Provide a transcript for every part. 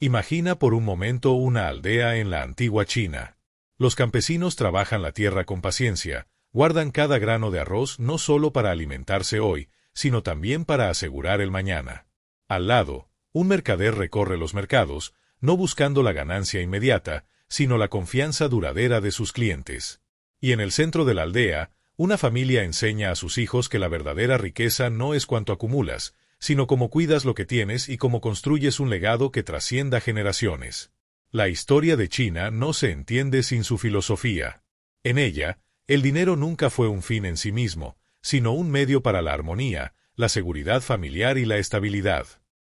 Imagina por un momento una aldea en la antigua China. Los campesinos trabajan la tierra con paciencia, guardan cada grano de arroz no solo para alimentarse hoy, sino también para asegurar el mañana. Al lado, un mercader recorre los mercados, no buscando la ganancia inmediata, sino la confianza duradera de sus clientes. Y en el centro de la aldea, una familia enseña a sus hijos que la verdadera riqueza no es cuánto acumulas, sino cómo cuidas lo que tienes y cómo construyes un legado que trascienda generaciones. La historia de China no se entiende sin su filosofía. En ella, el dinero nunca fue un fin en sí mismo, sino un medio para la armonía, la seguridad familiar y la estabilidad.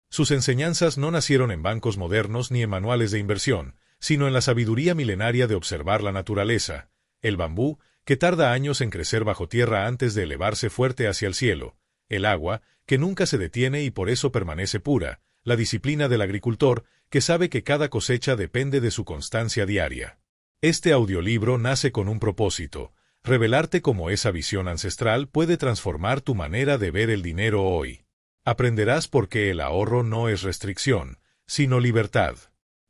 Sus enseñanzas no nacieron en bancos modernos ni en manuales de inversión, sino en la sabiduría milenaria de observar la naturaleza, el bambú, que tarda años en crecer bajo tierra antes de elevarse fuerte hacia el cielo, el agua, que nunca se detiene y por eso permanece pura, la disciplina del agricultor, que sabe que cada cosecha depende de su constancia diaria. Este audiolibro nace con un propósito: revelarte cómo esa visión ancestral puede transformar tu manera de ver el dinero hoy. Aprenderás por qué el ahorro no es restricción, sino libertad.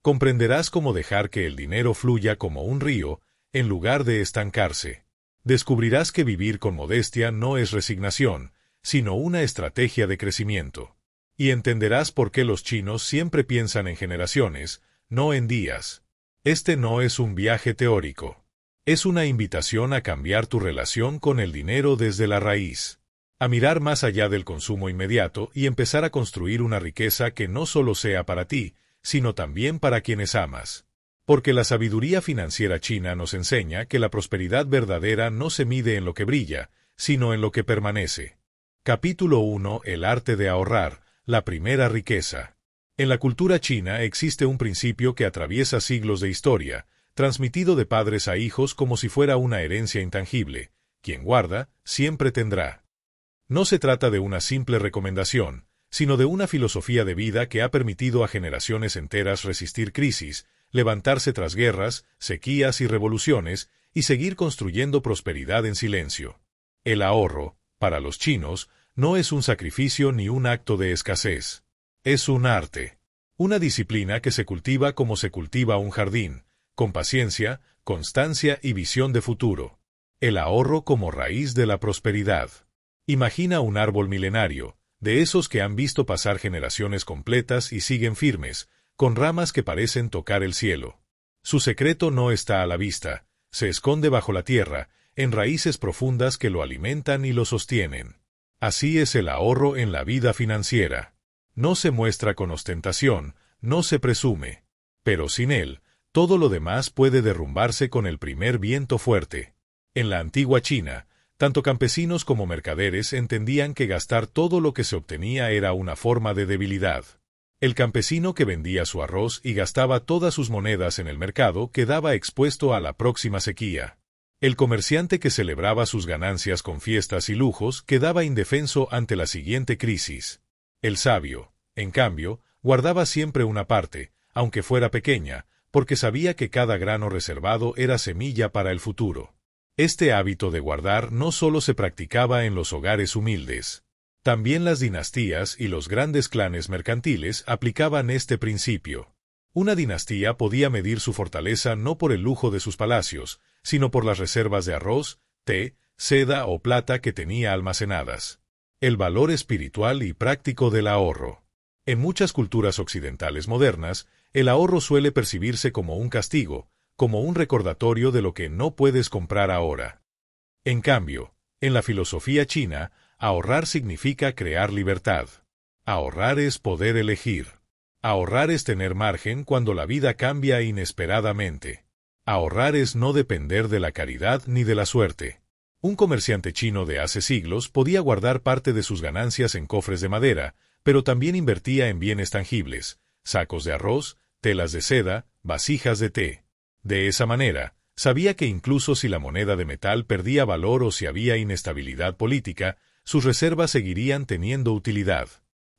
Comprenderás cómo dejar que el dinero fluya como un río, en lugar de estancarse. Descubrirás que vivir con modestia no es resignación, sino una estrategia de crecimiento. Y entenderás por qué los chinos siempre piensan en generaciones, no en días. Este no es un viaje teórico. Es una invitación a cambiar tu relación con el dinero desde la raíz. A mirar más allá del consumo inmediato y empezar a construir una riqueza que no solo sea para ti, sino también para quienes amas. Porque la sabiduría financiera china nos enseña que la prosperidad verdadera no se mide en lo que brilla, sino en lo que permanece. Capítulo 1. El arte de ahorrar, la primera riqueza. En la cultura china existe un principio que atraviesa siglos de historia, transmitido de padres a hijos como si fuera una herencia intangible: quien guarda, siempre tendrá. No se trata de una simple recomendación, sino de una filosofía de vida que ha permitido a generaciones enteras resistir crisis, levantarse tras guerras, sequías y revoluciones, y seguir construyendo prosperidad en silencio. El ahorro, para los chinos, no es un sacrificio ni un acto de escasez. Es un arte. Una disciplina que se cultiva como se cultiva un jardín, con paciencia, constancia y visión de futuro. El ahorro como raíz de la prosperidad. Imagina un árbol milenario, de esos que han visto pasar generaciones completas y siguen firmes, con ramas que parecen tocar el cielo. Su secreto no está a la vista, se esconde bajo la tierra, en raíces profundas que lo alimentan y lo sostienen. Así es el ahorro en la vida financiera. No se muestra con ostentación, no se presume. Pero sin él, todo lo demás puede derrumbarse con el primer viento fuerte. En la antigua China, tanto campesinos como mercaderes entendían que gastar todo lo que se obtenía era una forma de debilidad. El campesino que vendía su arroz y gastaba todas sus monedas en el mercado quedaba expuesto a la próxima sequía. El comerciante que celebraba sus ganancias con fiestas y lujos quedaba indefenso ante la siguiente crisis. El sabio, en cambio, guardaba siempre una parte, aunque fuera pequeña, porque sabía que cada grano reservado era semilla para el futuro. Este hábito de guardar no solo se practicaba en los hogares humildes. También las dinastías y los grandes clanes mercantiles aplicaban este principio. Una dinastía podía medir su fortaleza no por el lujo de sus palacios, sino por las reservas de arroz, té, seda o plata que tenía almacenadas. El valor espiritual y práctico del ahorro. En muchas culturas occidentales modernas, el ahorro suele percibirse como un castigo, como un recordatorio de lo que no puedes comprar ahora. En cambio, en la filosofía china, ahorrar significa crear libertad. Ahorrar es poder elegir. Ahorrar es tener margen cuando la vida cambia inesperadamente. Ahorrar es no depender de la caridad ni de la suerte. Un comerciante chino de hace siglos podía guardar parte de sus ganancias en cofres de madera, pero también invertía en bienes tangibles: sacos de arroz, telas de seda, vasijas de té. De esa manera, sabía que incluso si la moneda de metal perdía valor o si había inestabilidad política, sus reservas seguirían teniendo utilidad.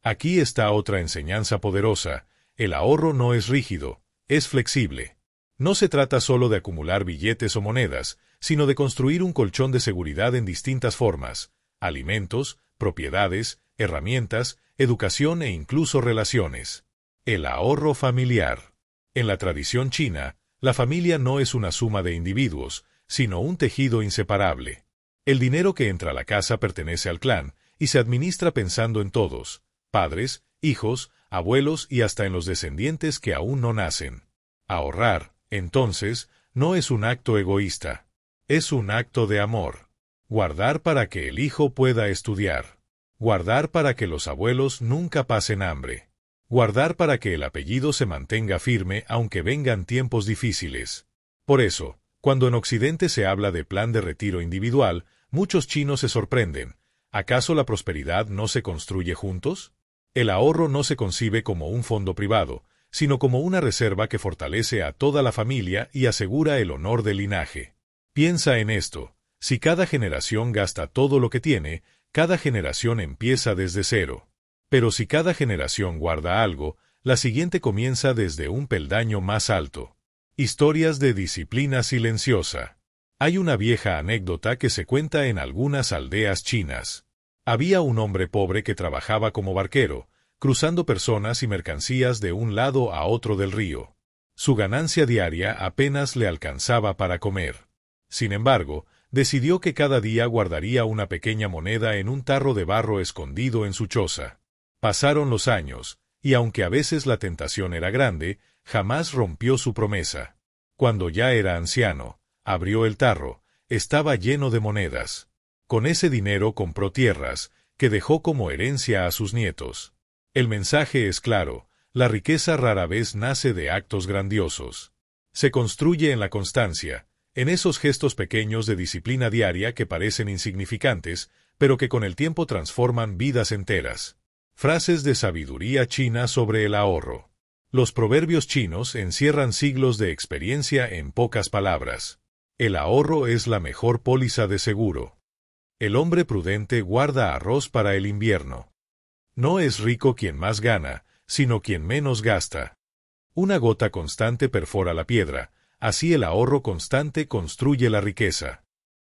Aquí está otra enseñanza poderosa: el ahorro no es rígido, es flexible. No se trata solo de acumular billetes o monedas, sino de construir un colchón de seguridad en distintas formas: alimentos, propiedades, herramientas, educación e incluso relaciones. El ahorro familiar. En la tradición china, la familia no es una suma de individuos, sino un tejido inseparable. El dinero que entra a la casa pertenece al clan y se administra pensando en todos, padres, hijos, abuelos y hasta en los descendientes que aún no nacen. Ahorrar, entonces, no es un acto egoísta. Es un acto de amor. Guardar para que el hijo pueda estudiar. Guardar para que los abuelos nunca pasen hambre. Guardar para que el apellido se mantenga firme aunque vengan tiempos difíciles. Por eso, cuando en Occidente se habla de plan de retiro individual, muchos chinos se sorprenden. ¿Acaso la prosperidad no se construye juntos? El ahorro no se concibe como un fondo privado, sino como una reserva que fortalece a toda la familia y asegura el honor del linaje. Piensa en esto. Si cada generación gasta todo lo que tiene, cada generación empieza desde cero. Pero si cada generación guarda algo, la siguiente comienza desde un peldaño más alto. Historias de disciplina silenciosa. Hay una vieja anécdota que se cuenta en algunas aldeas chinas. Había un hombre pobre que trabajaba como barquero, cruzando personas y mercancías de un lado a otro del río. Su ganancia diaria apenas le alcanzaba para comer. Sin embargo, decidió que cada día guardaría una pequeña moneda en un tarro de barro escondido en su choza. Pasaron los años, y aunque a veces la tentación era grande, jamás rompió su promesa. Cuando ya era anciano, abrió el tarro, estaba lleno de monedas. Con ese dinero compró tierras, que dejó como herencia a sus nietos. El mensaje es claro, la riqueza rara vez nace de actos grandiosos. Se construye en la constancia, en esos gestos pequeños de disciplina diaria que parecen insignificantes, pero que con el tiempo transforman vidas enteras. Frases de sabiduría china sobre el ahorro. Los proverbios chinos encierran siglos de experiencia en pocas palabras. El ahorro es la mejor póliza de seguro. El hombre prudente guarda arroz para el invierno. No es rico quien más gana, sino quien menos gasta. Una gota constante perfora la piedra, así el ahorro constante construye la riqueza.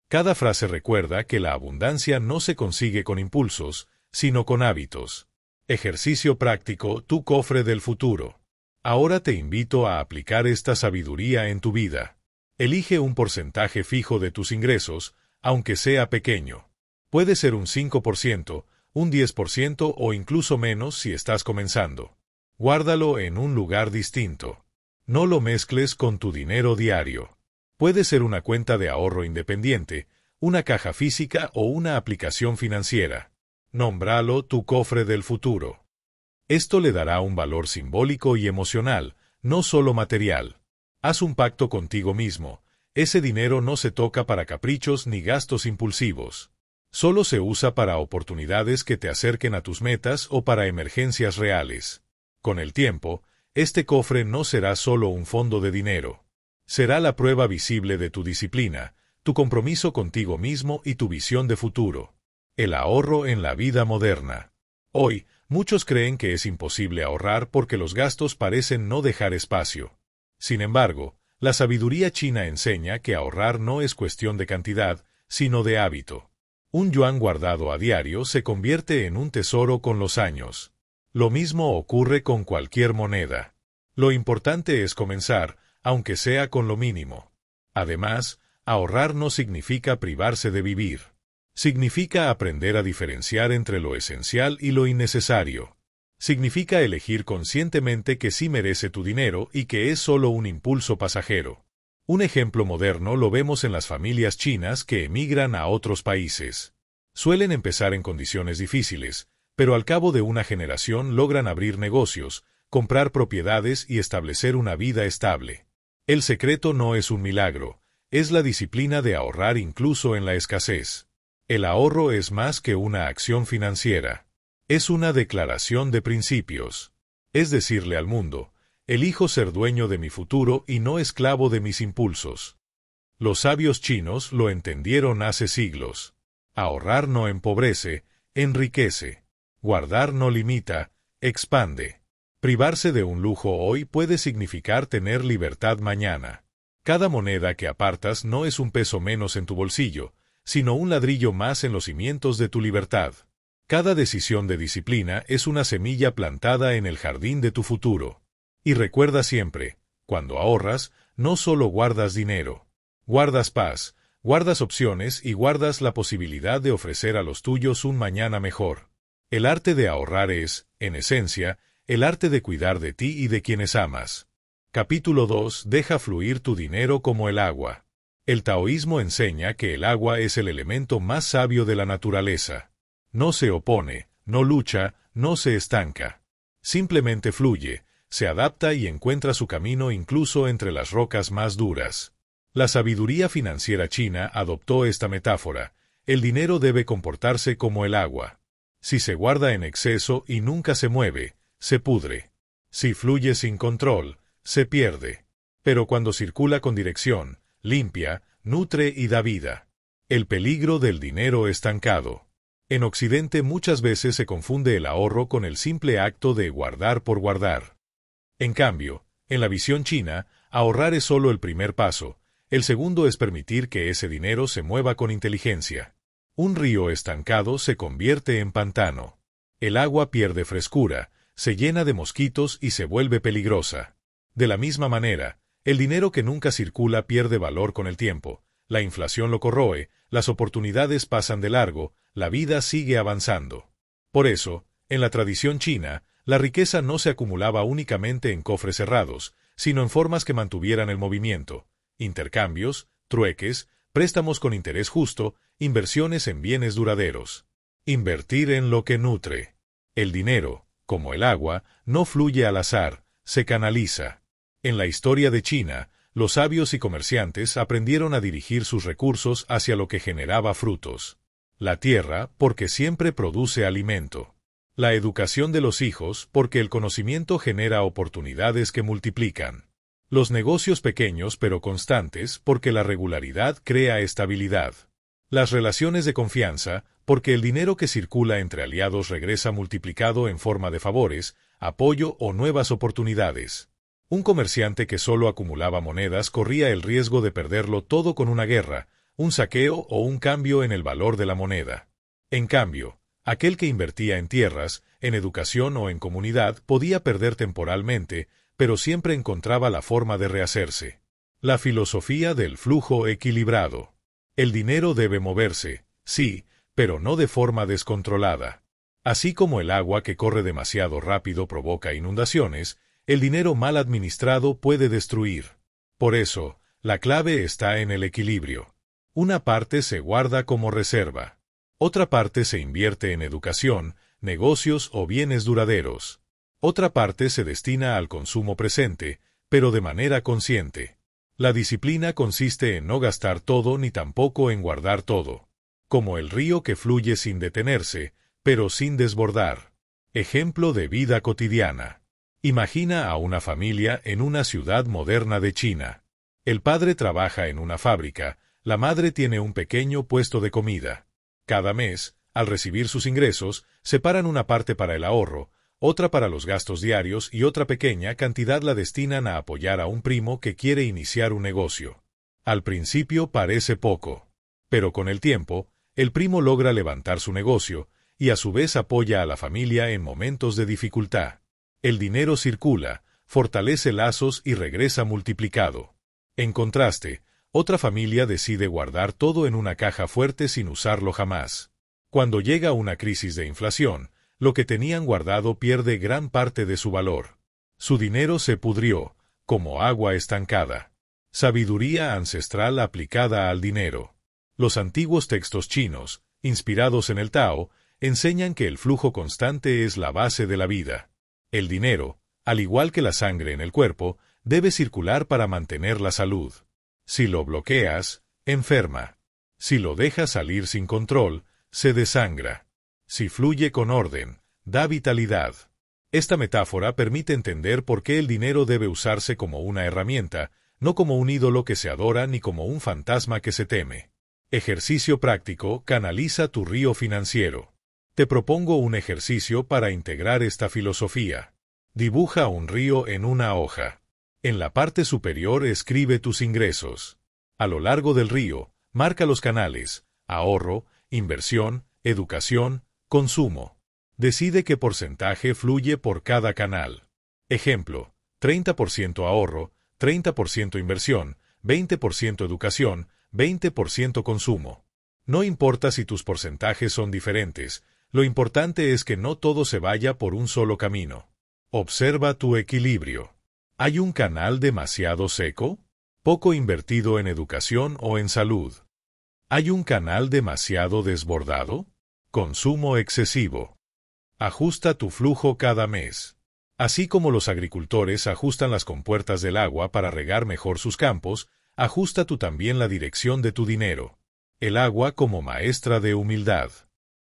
Cada frase recuerda que la abundancia no se consigue con impulsos, sino con hábitos. Ejercicio práctico, tu cofre del futuro. Ahora te invito a aplicar esta sabiduría en tu vida. Elige un porcentaje fijo de tus ingresos, aunque sea pequeño. Puede ser un 5%, un 10% o incluso menos si estás comenzando. Guárdalo en un lugar distinto. No lo mezcles con tu dinero diario. Puede ser una cuenta de ahorro independiente, una caja física o una aplicación financiera. Nómbralo tu cofre del futuro. Esto le dará un valor simbólico y emocional, no solo material. Haz un pacto contigo mismo. Ese dinero no se toca para caprichos ni gastos impulsivos. Solo se usa para oportunidades que te acerquen a tus metas o para emergencias reales. Con el tiempo, este cofre no será solo un fondo de dinero. Será la prueba visible de tu disciplina, tu compromiso contigo mismo y tu visión de futuro. El ahorro en la vida moderna. Hoy, muchos creen que es imposible ahorrar porque los gastos parecen no dejar espacio. Sin embargo, la sabiduría china enseña que ahorrar no es cuestión de cantidad, sino de hábito. Un yuan guardado a diario se convierte en un tesoro con los años. Lo mismo ocurre con cualquier moneda. Lo importante es comenzar, aunque sea con lo mínimo. Además, ahorrar no significa privarse de vivir. Significa aprender a diferenciar entre lo esencial y lo innecesario. Significa elegir conscientemente que sí merece tu dinero y que es solo un impulso pasajero. Un ejemplo moderno lo vemos en las familias chinas que emigran a otros países. Suelen empezar en condiciones difíciles, pero al cabo de una generación logran abrir negocios, comprar propiedades y establecer una vida estable. El secreto no es un milagro, es la disciplina de ahorrar incluso en la escasez. El ahorro es más que una acción financiera. Es una declaración de principios. Es decirle al mundo, elijo ser dueño de mi futuro y no esclavo de mis impulsos. Los sabios chinos lo entendieron hace siglos. Ahorrar no empobrece, enriquece. Guardar no limita, expande. Privarse de un lujo hoy puede significar tener libertad mañana. Cada moneda que apartas no es un peso menos en tu bolsillo, sino un ladrillo más en los cimientos de tu libertad. Cada decisión de disciplina es una semilla plantada en el jardín de tu futuro. Y recuerda siempre, cuando ahorras, no solo guardas dinero. Guardas paz, guardas opciones y guardas la posibilidad de ofrecer a los tuyos un mañana mejor. El arte de ahorrar es, en esencia, el arte de cuidar de ti y de quienes amas. Capítulo 2. Deja fluir tu dinero como el agua. El taoísmo enseña que el agua es el elemento más sabio de la naturaleza. No se opone, no lucha, no se estanca. Simplemente fluye, se adapta y encuentra su camino incluso entre las rocas más duras. La sabiduría financiera china adoptó esta metáfora. El dinero debe comportarse como el agua. Si se guarda en exceso y nunca se mueve, se pudre. Si fluye sin control, se pierde. Pero cuando circula con dirección, limpia, nutre y da vida. El peligro del dinero estancado. En Occidente muchas veces se confunde el ahorro con el simple acto de guardar por guardar. En cambio, en la visión china, ahorrar es solo el primer paso. El segundo es permitir que ese dinero se mueva con inteligencia. Un río estancado se convierte en pantano. El agua pierde frescura, se llena de mosquitos y se vuelve peligrosa. De la misma manera, el dinero que nunca circula pierde valor con el tiempo. La inflación lo corroe, las oportunidades pasan de largo, la vida sigue avanzando. Por eso, en la tradición china, la riqueza no se acumulaba únicamente en cofres cerrados, sino en formas que mantuvieran el movimiento: intercambios, trueques, préstamos con interés justo, inversiones en bienes duraderos. Invertir en lo que nutre. El dinero, como el agua, no fluye al azar, se canaliza. En la historia de China, los sabios y comerciantes aprendieron a dirigir sus recursos hacia lo que generaba frutos. La tierra, porque siempre produce alimento. La educación de los hijos, porque el conocimiento genera oportunidades que multiplican. Los negocios pequeños pero constantes, porque la regularidad crea estabilidad. Las relaciones de confianza, porque el dinero que circula entre aliados regresa multiplicado en forma de favores, apoyo o nuevas oportunidades. Un comerciante que solo acumulaba monedas corría el riesgo de perderlo todo con una guerra, un saqueo o un cambio en el valor de la moneda. En cambio, aquel que invertía en tierras, en educación o en comunidad podía perder temporalmente, pero siempre encontraba la forma de rehacerse. La filosofía del flujo equilibrado. El dinero debe moverse, sí, pero no de forma descontrolada. Así como el agua que corre demasiado rápido provoca inundaciones, el dinero mal administrado puede destruir. Por eso, la clave está en el equilibrio. Una parte se guarda como reserva. Otra parte se invierte en educación, negocios o bienes duraderos. Otra parte se destina al consumo presente, pero de manera consciente. La disciplina consiste en no gastar todo ni tampoco en guardar todo. Como el río que fluye sin detenerse, pero sin desbordar. Ejemplo de vida cotidiana. Imagina a una familia en una ciudad moderna de China. El padre trabaja en una fábrica, la madre tiene un pequeño puesto de comida. Cada mes, al recibir sus ingresos, separan una parte para el ahorro, otra para los gastos diarios y otra pequeña cantidad la destinan a apoyar a un primo que quiere iniciar un negocio. Al principio parece poco, pero con el tiempo, el primo logra levantar su negocio y a su vez apoya a la familia en momentos de dificultad. El dinero circula, fortalece lazos y regresa multiplicado. En contraste, otra familia decide guardar todo en una caja fuerte sin usarlo jamás. Cuando llega una crisis de inflación, lo que tenían guardado pierde gran parte de su valor. Su dinero se pudrió, como agua estancada. Sabiduría ancestral aplicada al dinero. Los antiguos textos chinos, inspirados en el Tao, enseñan que el flujo constante es la base de la vida. El dinero, al igual que la sangre en el cuerpo, debe circular para mantener la salud. Si lo bloqueas, enferma. Si lo dejas salir sin control, se desangra. Si fluye con orden, da vitalidad. Esta metáfora permite entender por qué el dinero debe usarse como una herramienta, no como un ídolo que se adora ni como un fantasma que se teme. Ejercicio práctico: canaliza tu río financiero. Te propongo un ejercicio para integrar esta filosofía. Dibuja un río en una hoja. En la parte superior escribe tus ingresos. A lo largo del río, marca los canales: ahorro, inversión, educación, Consumo. Decide qué porcentaje fluye por cada canal. Ejemplo, 30% ahorro, 30% inversión, 20% educación, 20% consumo. No importa si tus porcentajes son diferentes, lo importante es que no todo se vaya por un solo camino. Observa tu equilibrio. ¿Hay un canal demasiado seco? ¿Poco invertido en educación o en salud? ¿Hay un canal demasiado desbordado? Consumo excesivo. Ajusta tu flujo cada mes. Así como los agricultores ajustan las compuertas del agua para regar mejor sus campos, ajusta tú también la dirección de tu dinero. El agua como maestra de humildad.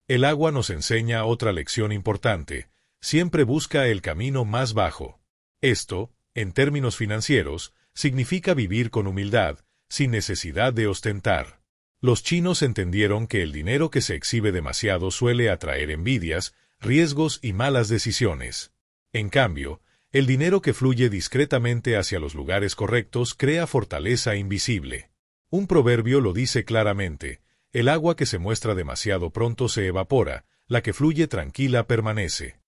El agua nos enseña otra lección importante. Siempre busca el camino más bajo. Esto, en términos financieros, significa vivir con humildad, sin necesidad de ostentar. Los chinos entendieron que el dinero que se exhibe demasiado suele atraer envidias, riesgos y malas decisiones. En cambio, el dinero que fluye discretamente hacia los lugares correctos crea fortaleza invisible. Un proverbio lo dice claramente: el agua que se muestra demasiado pronto se evapora, la que fluye tranquila permanece.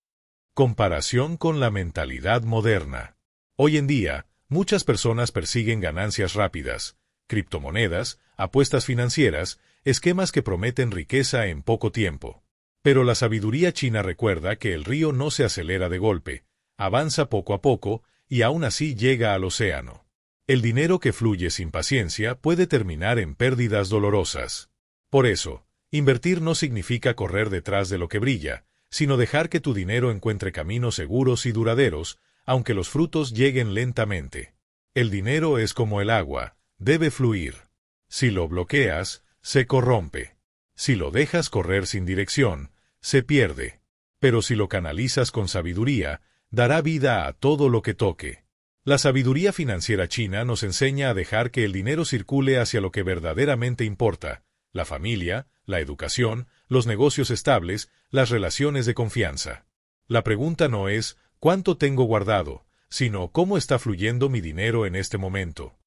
Comparación con la mentalidad moderna. Hoy en día, muchas personas persiguen ganancias rápidas, criptomonedas, apuestas financieras, esquemas que prometen riqueza en poco tiempo. Pero la sabiduría china recuerda que el río no se acelera de golpe, avanza poco a poco y aún así llega al océano. El dinero que fluye sin paciencia puede terminar en pérdidas dolorosas. Por eso, invertir no significa correr detrás de lo que brilla, sino dejar que tu dinero encuentre caminos seguros y duraderos, aunque los frutos lleguen lentamente. El dinero es como el agua, debe fluir. Si lo bloqueas, se corrompe. Si lo dejas correr sin dirección, se pierde. Pero si lo canalizas con sabiduría, dará vida a todo lo que toque. La sabiduría financiera china nos enseña a dejar que el dinero circule hacia lo que verdaderamente importa: la familia, la educación, los negocios estables, las relaciones de confianza. La pregunta no es ¿cuánto tengo guardado?, sino ¿cómo está fluyendo mi dinero en este momento?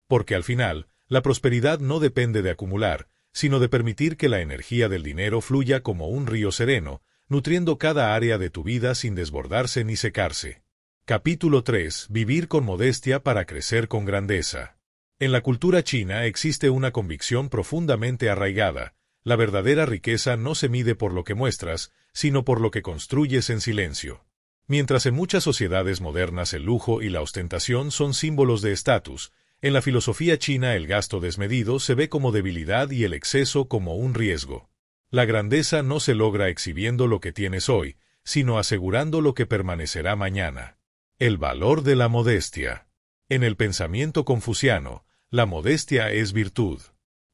Porque al final, la prosperidad no depende de acumular, sino de permitir que la energía del dinero fluya como un río sereno, nutriendo cada área de tu vida sin desbordarse ni secarse. Capítulo 3. Vivir con modestia para crecer con grandeza. En la cultura china existe una convicción profundamente arraigada: la verdadera riqueza no se mide por lo que muestras, sino por lo que construyes en silencio. Mientras en muchas sociedades modernas el lujo y la ostentación son símbolos de estatus, en la filosofía china el gasto desmedido se ve como debilidad y el exceso como un riesgo. La grandeza no se logra exhibiendo lo que tienes hoy, sino asegurando lo que permanecerá mañana. El valor de la modestia. En el pensamiento confuciano, la modestia es virtud.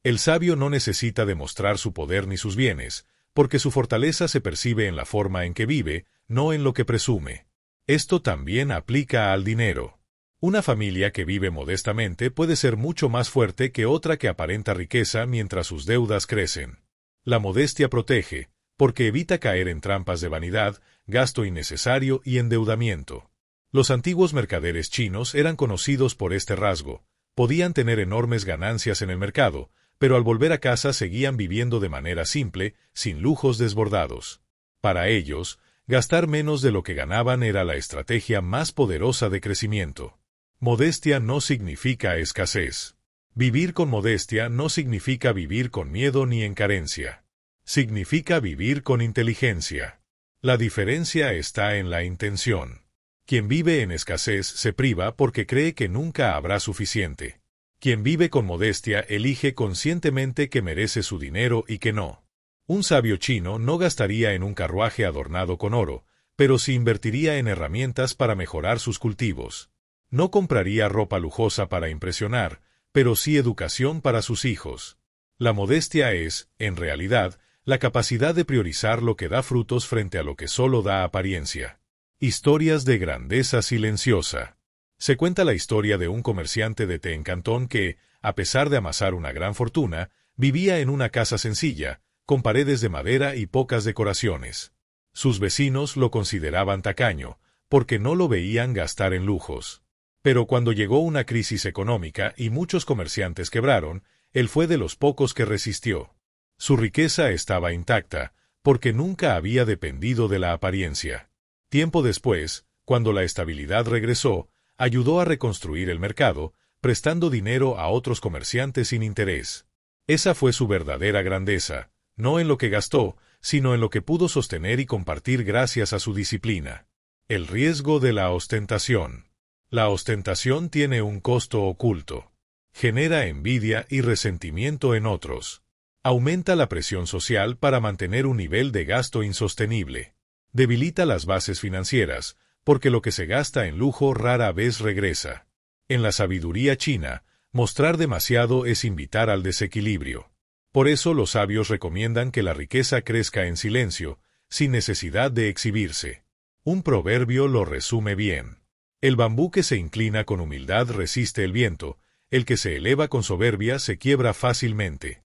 El sabio no necesita demostrar su poder ni sus bienes, porque su fortaleza se percibe en la forma en que vive, no en lo que presume. Esto también aplica al dinero. Una familia que vive modestamente puede ser mucho más fuerte que otra que aparenta riqueza mientras sus deudas crecen. La modestia protege, porque evita caer en trampas de vanidad, gasto innecesario y endeudamiento. Los antiguos mercaderes chinos eran conocidos por este rasgo. Podían tener enormes ganancias en el mercado, pero al volver a casa seguían viviendo de manera simple, sin lujos desbordados. Para ellos, gastar menos de lo que ganaban era la estrategia más poderosa de crecimiento. Modestia no significa escasez. Vivir con modestia no significa vivir con miedo ni en carencia. Significa vivir con inteligencia. La diferencia está en la intención. Quien vive en escasez se priva porque cree que nunca habrá suficiente. Quien vive con modestia elige conscientemente que merece su dinero y que no. Un sabio chino no gastaría en un carruaje adornado con oro, pero sí invertiría en herramientas para mejorar sus cultivos. No compraría ropa lujosa para impresionar, pero sí educación para sus hijos. La modestia es, en realidad, la capacidad de priorizar lo que da frutos frente a lo que solo da apariencia. Historias de grandeza silenciosa. Se cuenta la historia de un comerciante de té en Cantón que, a pesar de amasar una gran fortuna, vivía en una casa sencilla, con paredes de madera y pocas decoraciones. Sus vecinos lo consideraban tacaño, porque no lo veían gastar en lujos. Pero cuando llegó una crisis económica y muchos comerciantes quebraron, él fue de los pocos que resistió. Su riqueza estaba intacta, porque nunca había dependido de la apariencia. Tiempo después, cuando la estabilidad regresó, ayudó a reconstruir el mercado, prestando dinero a otros comerciantes sin interés. Esa fue su verdadera grandeza, no en lo que gastó, sino en lo que pudo sostener y compartir gracias a su disciplina. El riesgo de la ostentación. La ostentación tiene un costo oculto. Genera envidia y resentimiento en otros. Aumenta la presión social para mantener un nivel de gasto insostenible. Debilita las bases financieras, porque lo que se gasta en lujo rara vez regresa. En la sabiduría china, mostrar demasiado es invitar al desequilibrio. Por eso los sabios recomiendan que la riqueza crezca en silencio, sin necesidad de exhibirse. Un proverbio lo resume bien. El bambú que se inclina con humildad resiste el viento, el que se eleva con soberbia se quiebra fácilmente.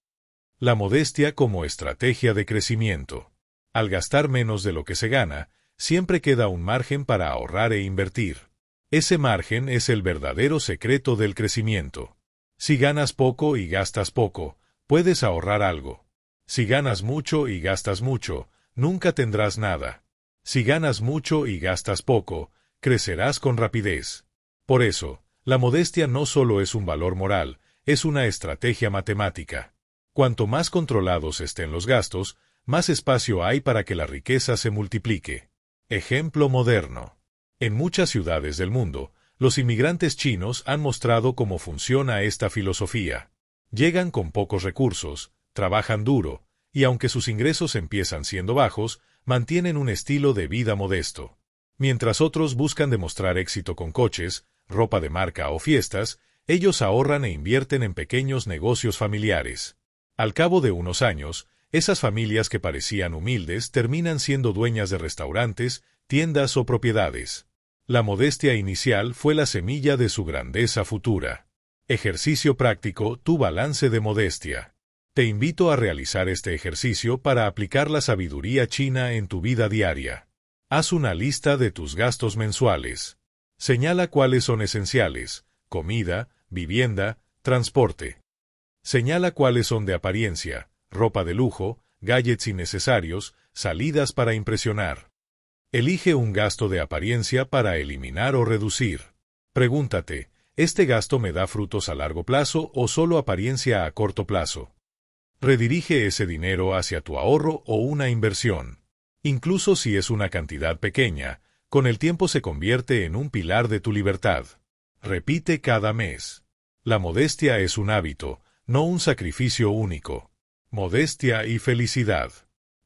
La modestia como estrategia de crecimiento. Al gastar menos de lo que se gana, siempre queda un margen para ahorrar e invertir. Ese margen es el verdadero secreto del crecimiento. Si ganas poco y gastas poco, puedes ahorrar algo. Si ganas mucho y gastas mucho, nunca tendrás nada. Si ganas mucho y gastas poco, crecerás con rapidez. Por eso, la modestia no solo es un valor moral, es una estrategia matemática. Cuanto más controlados estén los gastos, más espacio hay para que la riqueza se multiplique. Ejemplo moderno. En muchas ciudades del mundo, los inmigrantes chinos han mostrado cómo funciona esta filosofía. Llegan con pocos recursos, trabajan duro, y aunque sus ingresos empiezan siendo bajos, mantienen un estilo de vida modesto. Mientras otros buscan demostrar éxito con coches, ropa de marca o fiestas, ellos ahorran e invierten en pequeños negocios familiares. Al cabo de unos años, esas familias que parecían humildes terminan siendo dueñas de restaurantes, tiendas o propiedades. La modestia inicial fue la semilla de su grandeza futura. Ejercicio práctico, tu balance de modestia. Te invito a realizar este ejercicio para aplicar la sabiduría china en tu vida diaria. Haz una lista de tus gastos mensuales. Señala cuáles son esenciales: comida, vivienda, transporte. Señala cuáles son de apariencia: ropa de lujo, gadgets innecesarios, salidas para impresionar. Elige un gasto de apariencia para eliminar o reducir. Pregúntate, ¿este gasto me da frutos a largo plazo o solo apariencia a corto plazo? Redirige ese dinero hacia tu ahorro o una inversión. Incluso si es una cantidad pequeña, con el tiempo se convierte en un pilar de tu libertad. Repite cada mes. La modestia es un hábito, no un sacrificio único. Modestia y felicidad.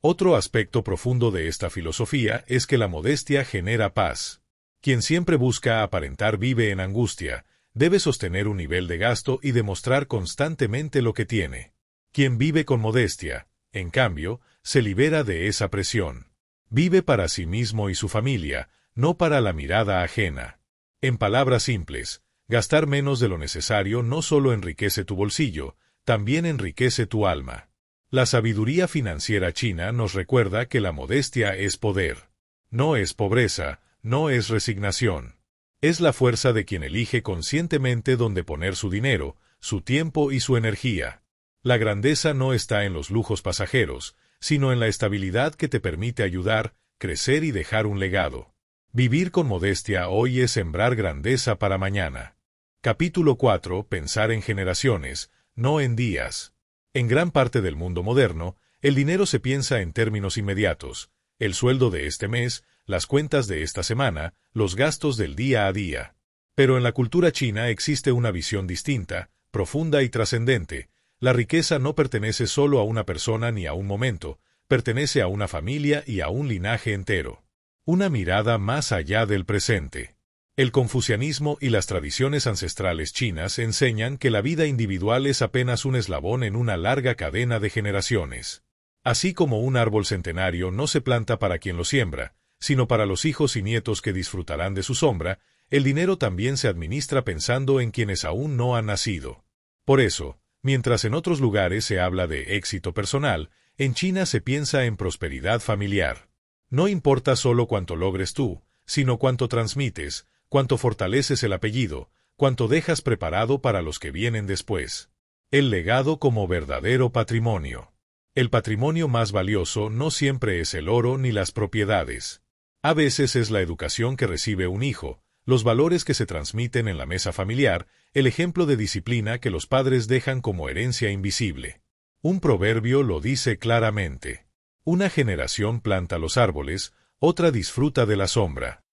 Otro aspecto profundo de esta filosofía es que la modestia genera paz. Quien siempre busca aparentar vive en angustia, debe sostener un nivel de gasto y demostrar constantemente lo que tiene. Quien vive con modestia, en cambio, se libera de esa presión. Vive para sí mismo y su familia, no para la mirada ajena. En palabras simples, gastar menos de lo necesario no solo enriquece tu bolsillo, también enriquece tu alma. La sabiduría financiera china nos recuerda que la modestia es poder. No es pobreza, no es resignación. Es la fuerza de quien elige conscientemente dónde poner su dinero, su tiempo y su energía. La grandeza no está en los lujos pasajeros, sino en la estabilidad que te permite ayudar, crecer y dejar un legado. Vivir con modestia hoy es sembrar grandeza para mañana. Capítulo 4. Pensar en generaciones, no en días. En gran parte del mundo moderno, el dinero se piensa en términos inmediatos: el sueldo de este mes, las cuentas de esta semana, los gastos del día a día. Pero en la cultura china existe una visión distinta, profunda y trascendente. La riqueza no pertenece solo a una persona ni a un momento, pertenece a una familia y a un linaje entero. Una mirada más allá del presente. El confucianismo y las tradiciones ancestrales chinas enseñan que la vida individual es apenas un eslabón en una larga cadena de generaciones. Así como un árbol centenario no se planta para quien lo siembra, sino para los hijos y nietos que disfrutarán de su sombra, el dinero también se administra pensando en quienes aún no han nacido. Por eso, mientras en otros lugares se habla de éxito personal, en China se piensa en prosperidad familiar. No importa solo cuánto logres tú, sino cuánto transmites, cuánto fortaleces el apellido, cuánto dejas preparado para los que vienen después. El legado como verdadero patrimonio. El patrimonio más valioso no siempre es el oro ni las propiedades. A veces es la educación que recibe un hijo, los valores que se transmiten en la mesa familiar, el ejemplo de disciplina que los padres dejan como herencia invisible. Un proverbio lo dice claramente. Una generación planta los árboles, otra disfruta de la sombra.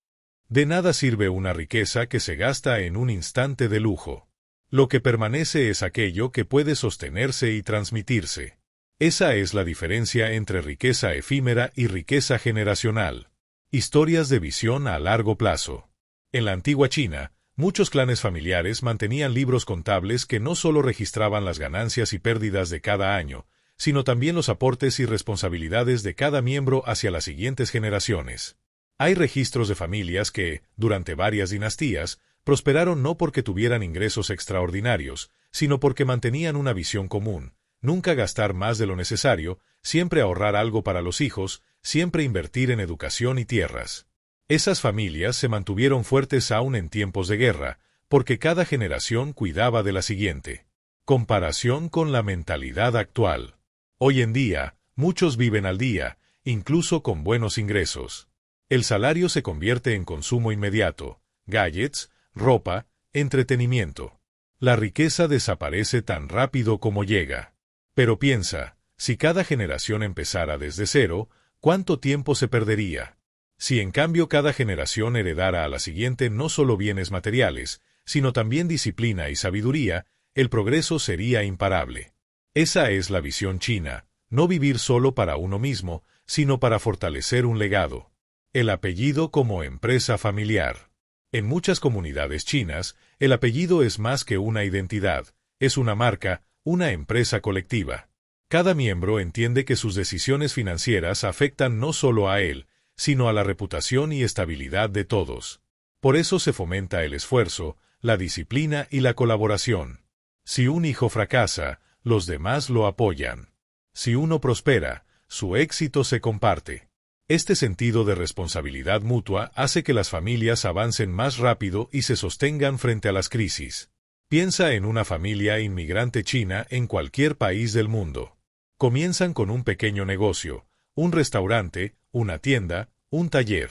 De nada sirve una riqueza que se gasta en un instante de lujo. Lo que permanece es aquello que puede sostenerse y transmitirse. Esa es la diferencia entre riqueza efímera y riqueza generacional. Historias de visión a largo plazo. En la antigua China, muchos clanes familiares mantenían libros contables que no solo registraban las ganancias y pérdidas de cada año, sino también los aportes y responsabilidades de cada miembro hacia las siguientes generaciones. Hay registros de familias que, durante varias dinastías, prosperaron no porque tuvieran ingresos extraordinarios, sino porque mantenían una visión común: nunca gastar más de lo necesario, siempre ahorrar algo para los hijos, siempre invertir en educación y tierras. Esas familias se mantuvieron fuertes aún en tiempos de guerra, porque cada generación cuidaba de la siguiente. Comparación con la mentalidad actual. Hoy en día, muchos viven al día, incluso con buenos ingresos. El salario se convierte en consumo inmediato, gadgets, ropa, entretenimiento. La riqueza desaparece tan rápido como llega. Pero piensa, si cada generación empezara desde cero, ¿cuánto tiempo se perdería? Si en cambio cada generación heredara a la siguiente no solo bienes materiales, sino también disciplina y sabiduría, el progreso sería imparable. Esa es la visión china, no vivir solo para uno mismo, sino para fortalecer un legado. El apellido como empresa familiar. En muchas comunidades chinas, el apellido es más que una identidad, es una marca, una empresa colectiva. Cada miembro entiende que sus decisiones financieras afectan no solo a él, sino a la reputación y estabilidad de todos. Por eso se fomenta el esfuerzo, la disciplina y la colaboración. Si un hijo fracasa, los demás lo apoyan. Si uno prospera, su éxito se comparte. Este sentido de responsabilidad mutua hace que las familias avancen más rápido y se sostengan frente a las crisis. Piensa en una familia inmigrante china en cualquier país del mundo. Comienzan con un pequeño negocio, un restaurante, una tienda, un taller.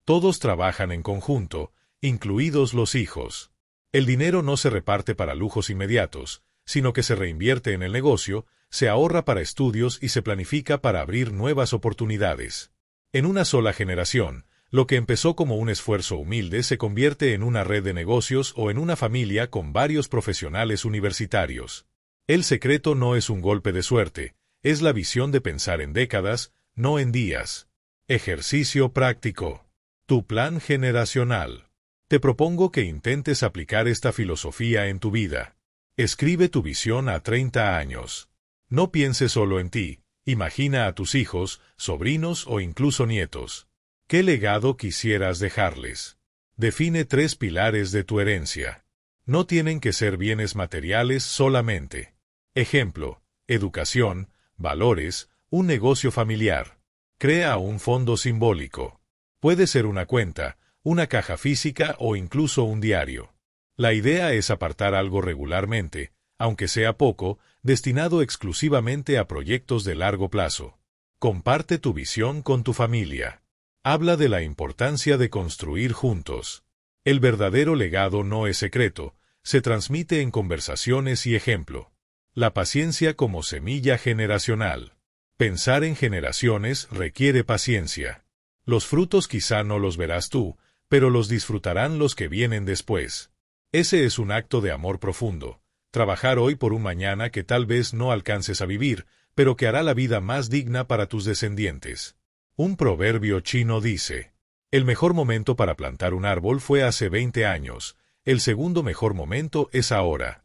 Todos trabajan en conjunto, incluidos los hijos. El dinero no se reparte para lujos inmediatos, sino que se reinvierte en el negocio, se ahorra para estudios y se planifica para abrir nuevas oportunidades. En una sola generación, lo que empezó como un esfuerzo humilde se convierte en una red de negocios o en una familia con varios profesionales universitarios. El secreto no es un golpe de suerte, es la visión de pensar en décadas, no en días. Ejercicio práctico. Tu plan generacional. Te propongo que intentes aplicar esta filosofía en tu vida. Escribe tu visión a 30 años. No pienses solo en ti, imagina a tus hijos, sobrinos o incluso nietos. ¿Qué legado quisieras dejarles? Define 3 pilares de tu herencia. No tienen que ser bienes materiales solamente. Ejemplo: educación, valores, un negocio familiar. Crea un fondo simbólico. Puede ser una cuenta, una caja física o incluso un diario. La idea es apartar algo regularmente, aunque sea poco, destinado exclusivamente a proyectos de largo plazo. Comparte tu visión con tu familia. Habla de la importancia de construir juntos. El verdadero legado no es secreto, se transmite en conversaciones y ejemplo. La paciencia como semilla generacional. Pensar en generaciones requiere paciencia. Los frutos quizá no los verás tú, pero los disfrutarán los que vienen después. Ese es un acto de amor profundo. Trabajar hoy por un mañana que tal vez no alcances a vivir, pero que hará la vida más digna para tus descendientes. Un proverbio chino dice: el mejor momento para plantar un árbol fue hace 20 años, el segundo mejor momento es ahora.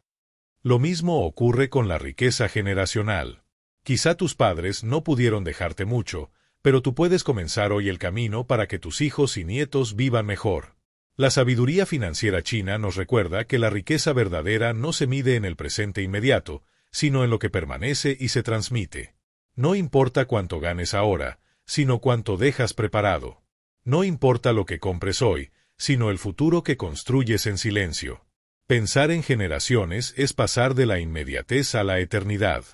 Lo mismo ocurre con la riqueza generacional. Quizá tus padres no pudieron dejarte mucho, pero tú puedes comenzar hoy el camino para que tus hijos y nietos vivan mejor. La sabiduría financiera china nos recuerda que la riqueza verdadera no se mide en el presente inmediato, sino en lo que permanece y se transmite. No importa cuánto ganes ahora, sino cuánto dejas preparado. No importa lo que compres hoy, sino el futuro que construyes en silencio. Pensar en generaciones es pasar de la inmediatez a la eternidad.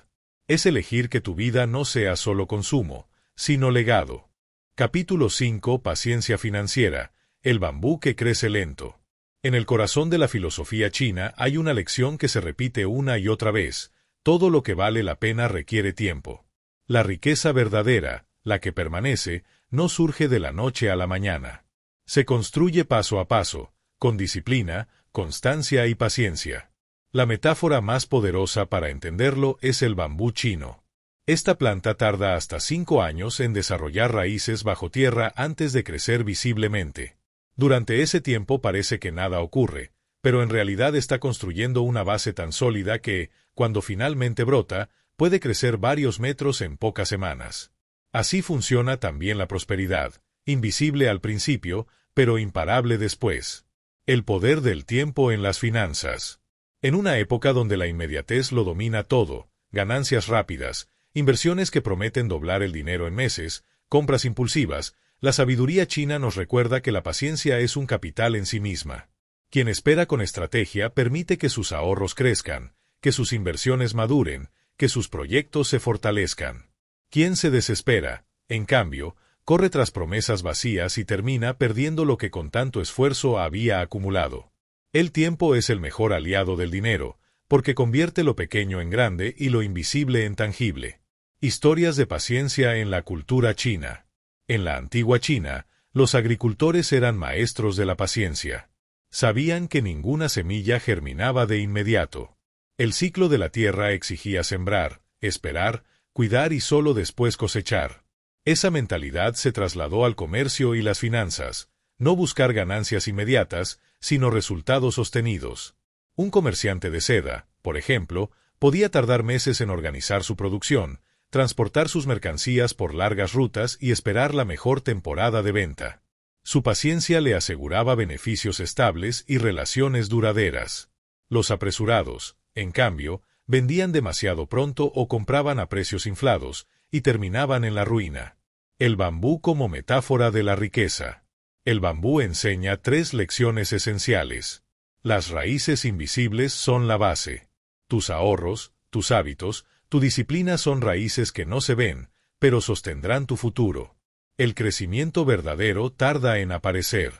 Es elegir que tu vida no sea solo consumo, sino legado. Capítulo 5. Paciencia financiera. El bambú que crece lento. En el corazón de la filosofía china hay una lección que se repite una y otra vez: todo lo que vale la pena requiere tiempo. La riqueza verdadera, la que permanece, no surge de la noche a la mañana. Se construye paso a paso, con disciplina, constancia y paciencia. La metáfora más poderosa para entenderlo es el bambú chino. Esta planta tarda hasta 5 años en desarrollar raíces bajo tierra antes de crecer visiblemente. Durante ese tiempo parece que nada ocurre, pero en realidad está construyendo una base tan sólida que, cuando finalmente brota, puede crecer varios metros en pocas semanas. Así funciona también la prosperidad, invisible al principio, pero imparable después. El poder del tiempo en las finanzas. En una época donde la inmediatez lo domina todo, ganancias rápidas, inversiones que prometen doblar el dinero en meses, compras impulsivas, la sabiduría china nos recuerda que la paciencia es un capital en sí misma. Quien espera con estrategia permite que sus ahorros crezcan, que sus inversiones maduren, que sus proyectos se fortalezcan. Quien se desespera, en cambio, corre tras promesas vacías y termina perdiendo lo que con tanto esfuerzo había acumulado. El tiempo es el mejor aliado del dinero, porque convierte lo pequeño en grande y lo invisible en tangible. Historias de paciencia en la cultura china. En la antigua China, los agricultores eran maestros de la paciencia. Sabían que ninguna semilla germinaba de inmediato. El ciclo de la tierra exigía sembrar, esperar, cuidar y solo después cosechar. Esa mentalidad se trasladó al comercio y las finanzas: no buscar ganancias inmediatas, sino resultados sostenidos. Un comerciante de seda, por ejemplo, podía tardar meses en organizar su producción, transportar sus mercancías por largas rutas y esperar la mejor temporada de venta. Su paciencia le aseguraba beneficios estables y relaciones duraderas. Los apresurados, en cambio, vendían demasiado pronto o compraban a precios inflados, y terminaban en la ruina. El bambú como metáfora de la riqueza. El bambú enseña 3 lecciones esenciales. Las raíces invisibles son la base. Tus ahorros, tus hábitos, tu disciplina son raíces que no se ven, pero sostendrán tu futuro. El crecimiento verdadero tarda en aparecer.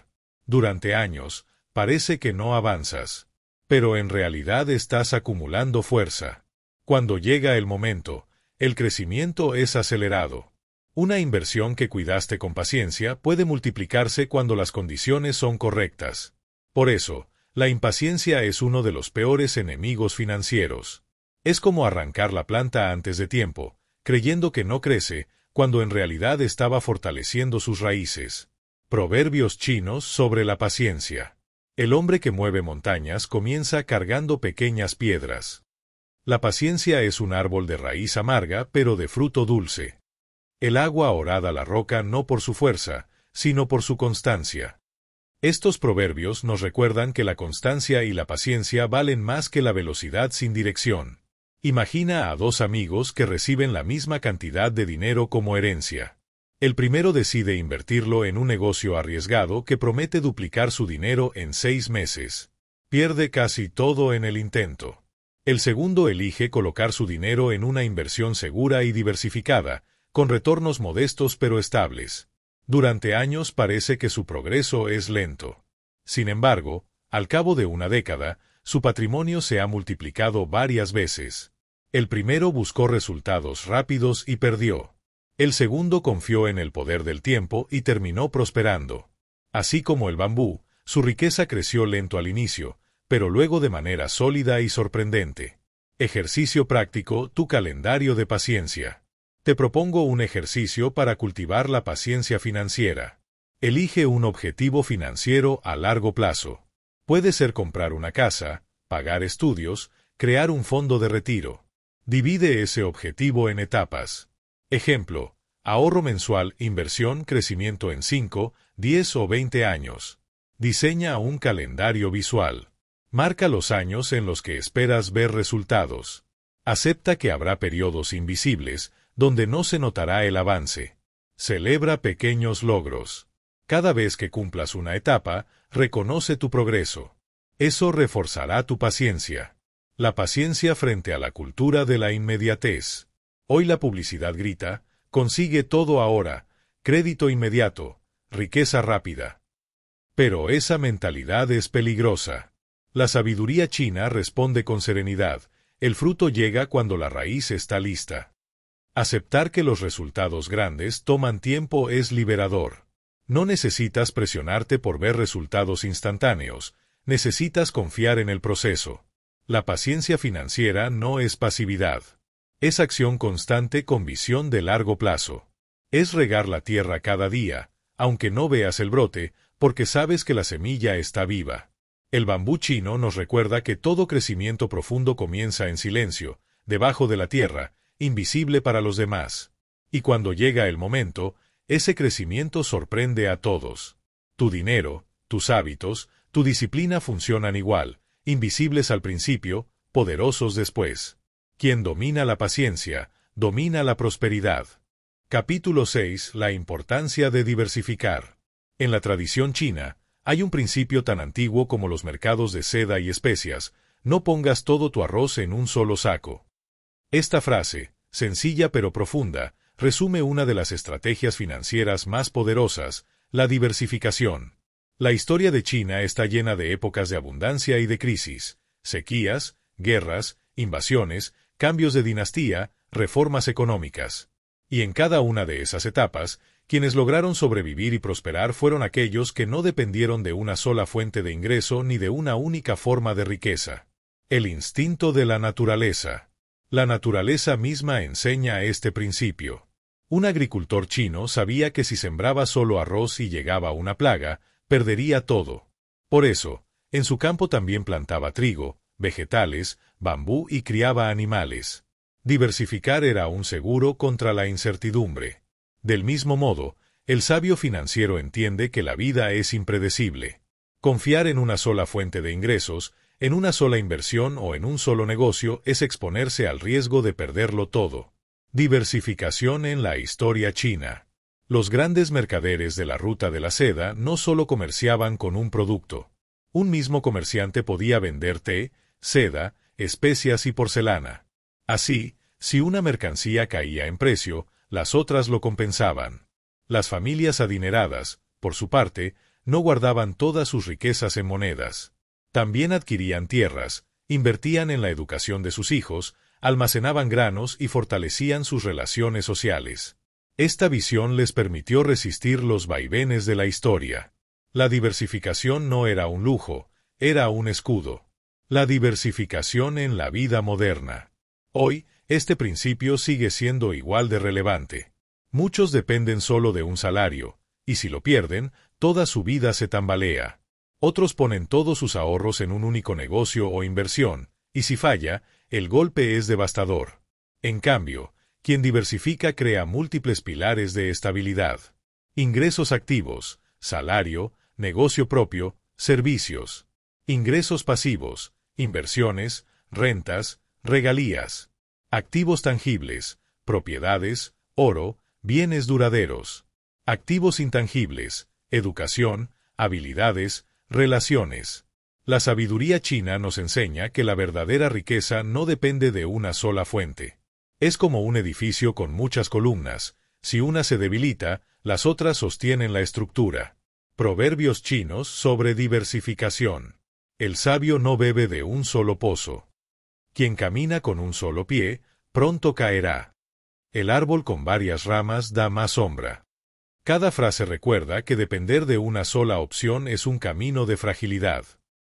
Durante años, parece que no avanzas, pero en realidad estás acumulando fuerza. Cuando llega el momento, el crecimiento es acelerado. Una inversión que cuidaste con paciencia puede multiplicarse cuando las condiciones son correctas. Por eso, la impaciencia es uno de los peores enemigos financieros. Es como arrancar la planta antes de tiempo, creyendo que no crece, cuando en realidad estaba fortaleciendo sus raíces. Proverbios chinos sobre la paciencia. El hombre que mueve montañas comienza cargando pequeñas piedras. La paciencia es un árbol de raíz amarga pero de fruto dulce. El agua horada la roca no por su fuerza, sino por su constancia. Estos proverbios nos recuerdan que la constancia y la paciencia valen más que la velocidad sin dirección. Imagina a 2 amigos que reciben la misma cantidad de dinero como herencia. El primero decide invertirlo en un negocio arriesgado que promete duplicar su dinero en 6 meses. Pierde casi todo en el intento. El segundo elige colocar su dinero en una inversión segura y diversificada, con retornos modestos pero estables. Durante años parece que su progreso es lento. Sin embargo, al cabo de una década, su patrimonio se ha multiplicado varias veces. El primero buscó resultados rápidos y perdió. El segundo confió en el poder del tiempo y terminó prosperando. Así como el bambú, su riqueza creció lento al inicio, pero luego de manera sólida y sorprendente. Ejercicio práctico: tu calendario de paciencia. Te propongo un ejercicio para cultivar la paciencia financiera. Elige un objetivo financiero a largo plazo. Puede ser comprar una casa, pagar estudios, crear un fondo de retiro. Divide ese objetivo en etapas. Ejemplo: ahorro mensual, inversión, crecimiento en 5, 10 o 20 años. Diseña un calendario visual. Marca los años en los que esperas ver resultados. Acepta que habrá periodos invisibles, donde no se notará el avance. Celebra pequeños logros. Cada vez que cumplas una etapa, reconoce tu progreso. Eso reforzará tu paciencia. La paciencia frente a la cultura de la inmediatez. Hoy la publicidad grita, consigue todo ahora, crédito inmediato, riqueza rápida. Pero esa mentalidad es peligrosa. La sabiduría china responde con serenidad, el fruto llega cuando la raíz está lista. Aceptar que los resultados grandes toman tiempo es liberador. No necesitas presionarte por ver resultados instantáneos, necesitas confiar en el proceso. La paciencia financiera no es pasividad. Es acción constante con visión de largo plazo. Es regar la tierra cada día, aunque no veas el brote, porque sabes que la semilla está viva. El bambú chino nos recuerda que todo crecimiento profundo comienza en silencio, debajo de la tierra, invisible para los demás. Y cuando llega el momento, ese crecimiento sorprende a todos. Tu dinero, tus hábitos, tu disciplina funcionan igual, invisibles al principio, poderosos después. Quien domina la paciencia, domina la prosperidad. Capítulo 6. La importancia de diversificar. En la tradición china, hay un principio tan antiguo como los mercados de seda y especias: no pongas todo tu arroz en un solo saco. Esta frase, sencilla pero profunda, resume una de las estrategias financieras más poderosas, la diversificación. La historia de China está llena de épocas de abundancia y de crisis, sequías, guerras, invasiones, cambios de dinastía, reformas económicas. Y en cada una de esas etapas, quienes lograron sobrevivir y prosperar fueron aquellos que no dependieron de una sola fuente de ingreso ni de una única forma de riqueza. El instinto de la naturaleza. La naturaleza misma enseña este principio. Un agricultor chino sabía que si sembraba solo arroz y llegaba una plaga, perdería todo. Por eso, en su campo también plantaba trigo, vegetales, bambú y criaba animales. Diversificar era un seguro contra la incertidumbre. Del mismo modo, el sabio financiero entiende que la vida es impredecible. Confiar en una sola fuente de ingresos, en una sola inversión o en un solo negocio es exponerse al riesgo de perderlo todo. Diversificación en la historia china. Los grandes mercaderes de la ruta de la seda no solo comerciaban con un producto. Un mismo comerciante podía vender té, seda, especias y porcelana. Así, si una mercancía caía en precio, las otras lo compensaban. Las familias adineradas, por su parte, no guardaban todas sus riquezas en monedas. También adquirían tierras, invertían en la educación de sus hijos, almacenaban granos y fortalecían sus relaciones sociales. Esta visión les permitió resistir los vaivenes de la historia. La diversificación no era un lujo, era un escudo. La diversificación en la vida moderna. Hoy, este principio sigue siendo igual de relevante. Muchos dependen solo de un salario, y si lo pierden, toda su vida se tambalea. Otros ponen todos sus ahorros en un único negocio o inversión, y si falla, el golpe es devastador. En cambio, quien diversifica crea múltiples pilares de estabilidad. Ingresos activos, salario, negocio propio, servicios. Ingresos pasivos, inversiones, rentas, regalías. Activos tangibles, propiedades, oro, bienes duraderos. Activos intangibles, educación, habilidades, relaciones. La sabiduría china nos enseña que la verdadera riqueza no depende de una sola fuente. Es como un edificio con muchas columnas. Si una se debilita, las otras sostienen la estructura. Proverbios chinos sobre diversificación. El sabio no bebe de un solo pozo. Quien camina con un solo pie, pronto caerá. El árbol con varias ramas da más sombra. Cada frase recuerda que depender de una sola opción es un camino de fragilidad.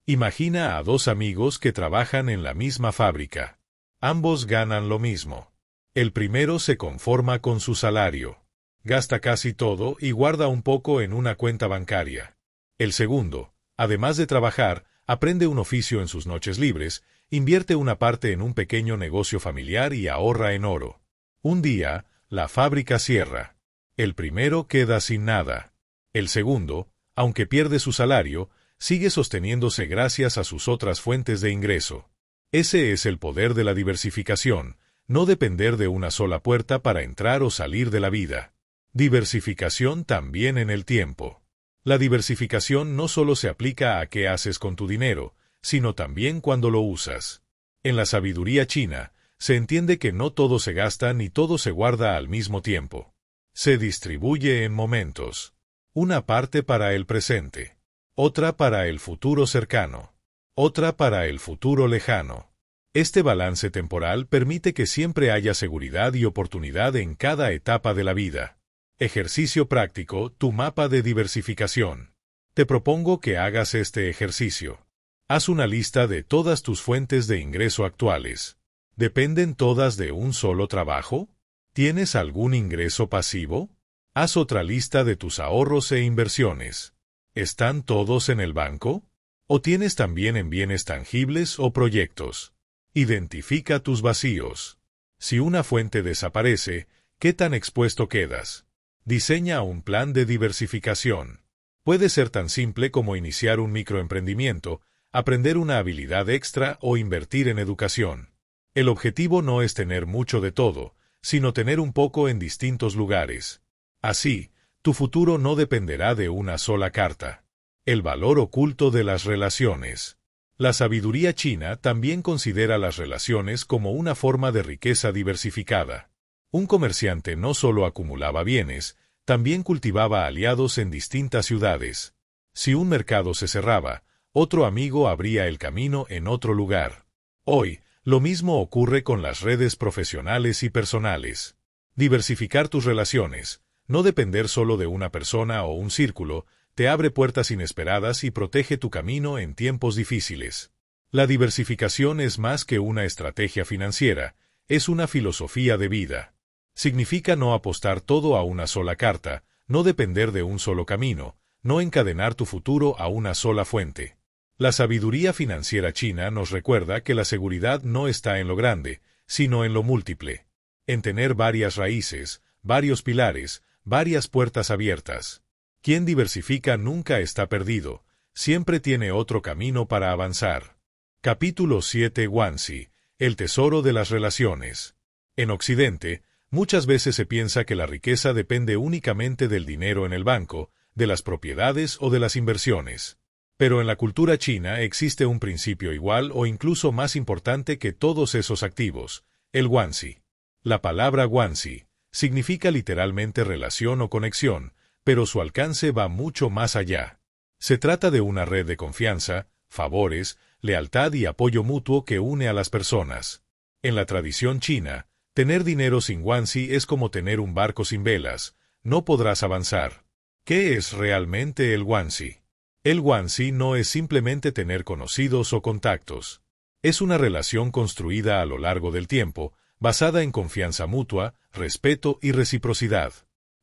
Imagina a dos amigos que trabajan en la misma fábrica. Ambos ganan lo mismo. El primero se conforma con su salario. Gasta casi todo y guarda un poco en una cuenta bancaria. El segundo, además de trabajar, aprende un oficio en sus noches libres, invierte una parte en un pequeño negocio familiar y ahorra en oro. Un día, la fábrica cierra. El primero queda sin nada. El segundo, aunque pierde su salario, sigue sosteniéndose gracias a sus otras fuentes de ingreso. Ese es el poder de la diversificación, no depender de una sola puerta para entrar o salir de la vida. Diversificación también en el tiempo. La diversificación no solo se aplica a qué haces con tu dinero, sino también cuando lo usas. En la sabiduría china, se entiende que no todo se gasta ni todo se guarda al mismo tiempo. Se distribuye en momentos. Una parte para el presente, otra para el futuro cercano, otra para el futuro lejano. Este balance temporal permite que siempre haya seguridad y oportunidad en cada etapa de la vida. Ejercicio práctico, tu mapa de diversificación. Te propongo que hagas este ejercicio. Haz una lista de todas tus fuentes de ingreso actuales. ¿Dependen todas de un solo trabajo? ¿Tienes algún ingreso pasivo? Haz otra lista de tus ahorros e inversiones. ¿Están todos en el banco? ¿O tienes también en bienes tangibles o proyectos? Identifica tus vacíos. Si una fuente desaparece, ¿qué tan expuesto quedas? Diseña un plan de diversificación. Puede ser tan simple como iniciar un microemprendimiento, aprender una habilidad extra o invertir en educación. El objetivo no es tener mucho de todo, sino tener un poco en distintos lugares. Así, tu futuro no dependerá de una sola carta. El valor oculto de las relaciones. La sabiduría china también considera las relaciones como una forma de riqueza diversificada. Un comerciante no solo acumulaba bienes, también cultivaba aliados en distintas ciudades. Si un mercado se cerraba, otro amigo abría el camino en otro lugar. Hoy, lo mismo ocurre con las redes profesionales y personales. Diversificar tus relaciones, no depender solo de una persona o un círculo, te abre puertas inesperadas y protege tu camino en tiempos difíciles. La diversificación es más que una estrategia financiera, es una filosofía de vida. Significa no apostar todo a una sola carta, no depender de un solo camino, no encadenar tu futuro a una sola fuente. La sabiduría financiera china nos recuerda que la seguridad no está en lo grande, sino en lo múltiple. En tener varias raíces, varios pilares, varias puertas abiertas. Quien diversifica nunca está perdido, siempre tiene otro camino para avanzar. Capítulo 7. Guanxi, el tesoro de las relaciones. En Occidente, muchas veces se piensa que la riqueza depende únicamente del dinero en el banco, de las propiedades o de las inversiones. Pero en la cultura china existe un principio igual o incluso más importante que todos esos activos, el guanxi. La palabra guanxi significa literalmente relación o conexión, pero su alcance va mucho más allá. Se trata de una red de confianza, favores, lealtad y apoyo mutuo que une a las personas. En la tradición china, tener dinero sin guanxi es como tener un barco sin velas, no podrás avanzar. ¿Qué es realmente el guanxi? El guanxi no es simplemente tener conocidos o contactos. Es una relación construida a lo largo del tiempo, basada en confianza mutua, respeto y reciprocidad.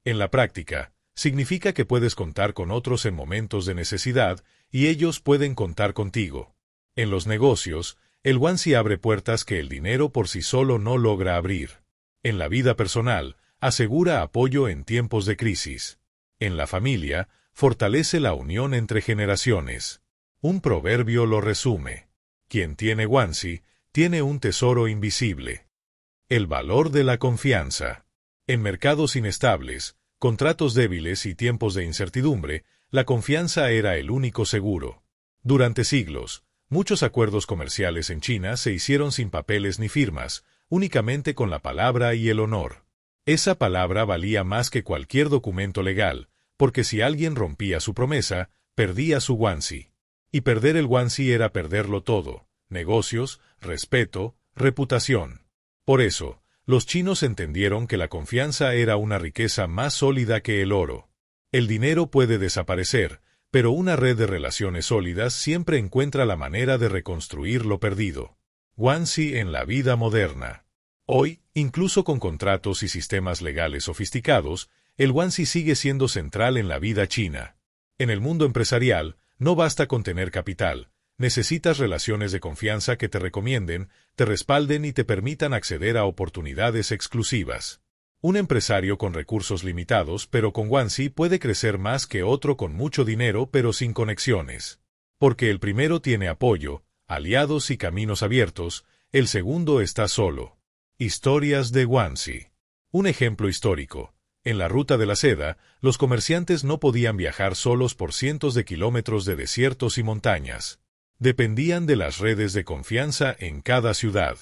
En la práctica, significa que puedes contar con otros en momentos de necesidad y ellos pueden contar contigo. En los negocios, el guanxi abre puertas que el dinero por sí solo no logra abrir. En la vida personal, asegura apoyo en tiempos de crisis. En la familia, fortalece la unión entre generaciones. Un proverbio lo resume. Quien tiene guanxi, tiene un tesoro invisible. El valor de la confianza. En mercados inestables, contratos débiles y tiempos de incertidumbre, la confianza era el único seguro. Durante siglos, muchos acuerdos comerciales en China se hicieron sin papeles ni firmas, únicamente con la palabra y el honor. Esa palabra valía más que cualquier documento legal, porque si alguien rompía su promesa, perdía su guanxi. Y perder el guanxi era perderlo todo: negocios, respeto, reputación. Por eso, los chinos entendieron que la confianza era una riqueza más sólida que el oro. El dinero puede desaparecer, pero una red de relaciones sólidas siempre encuentra la manera de reconstruir lo perdido. Guanxi en la vida moderna. Hoy, incluso con contratos y sistemas legales sofisticados, el guanxi sigue siendo central en la vida china. En el mundo empresarial, no basta con tener capital. Necesitas relaciones de confianza que te recomienden, te respalden y te permitan acceder a oportunidades exclusivas. Un empresario con recursos limitados pero con guanxi puede crecer más que otro con mucho dinero pero sin conexiones. Porque el primero tiene apoyo, aliados y caminos abiertos, el segundo está solo. Historias de guanxi. Un ejemplo histórico. En la ruta de la seda, los comerciantes no podían viajar solos por cientos de kilómetros de desiertos y montañas. Dependían de las redes de confianza en cada ciudad.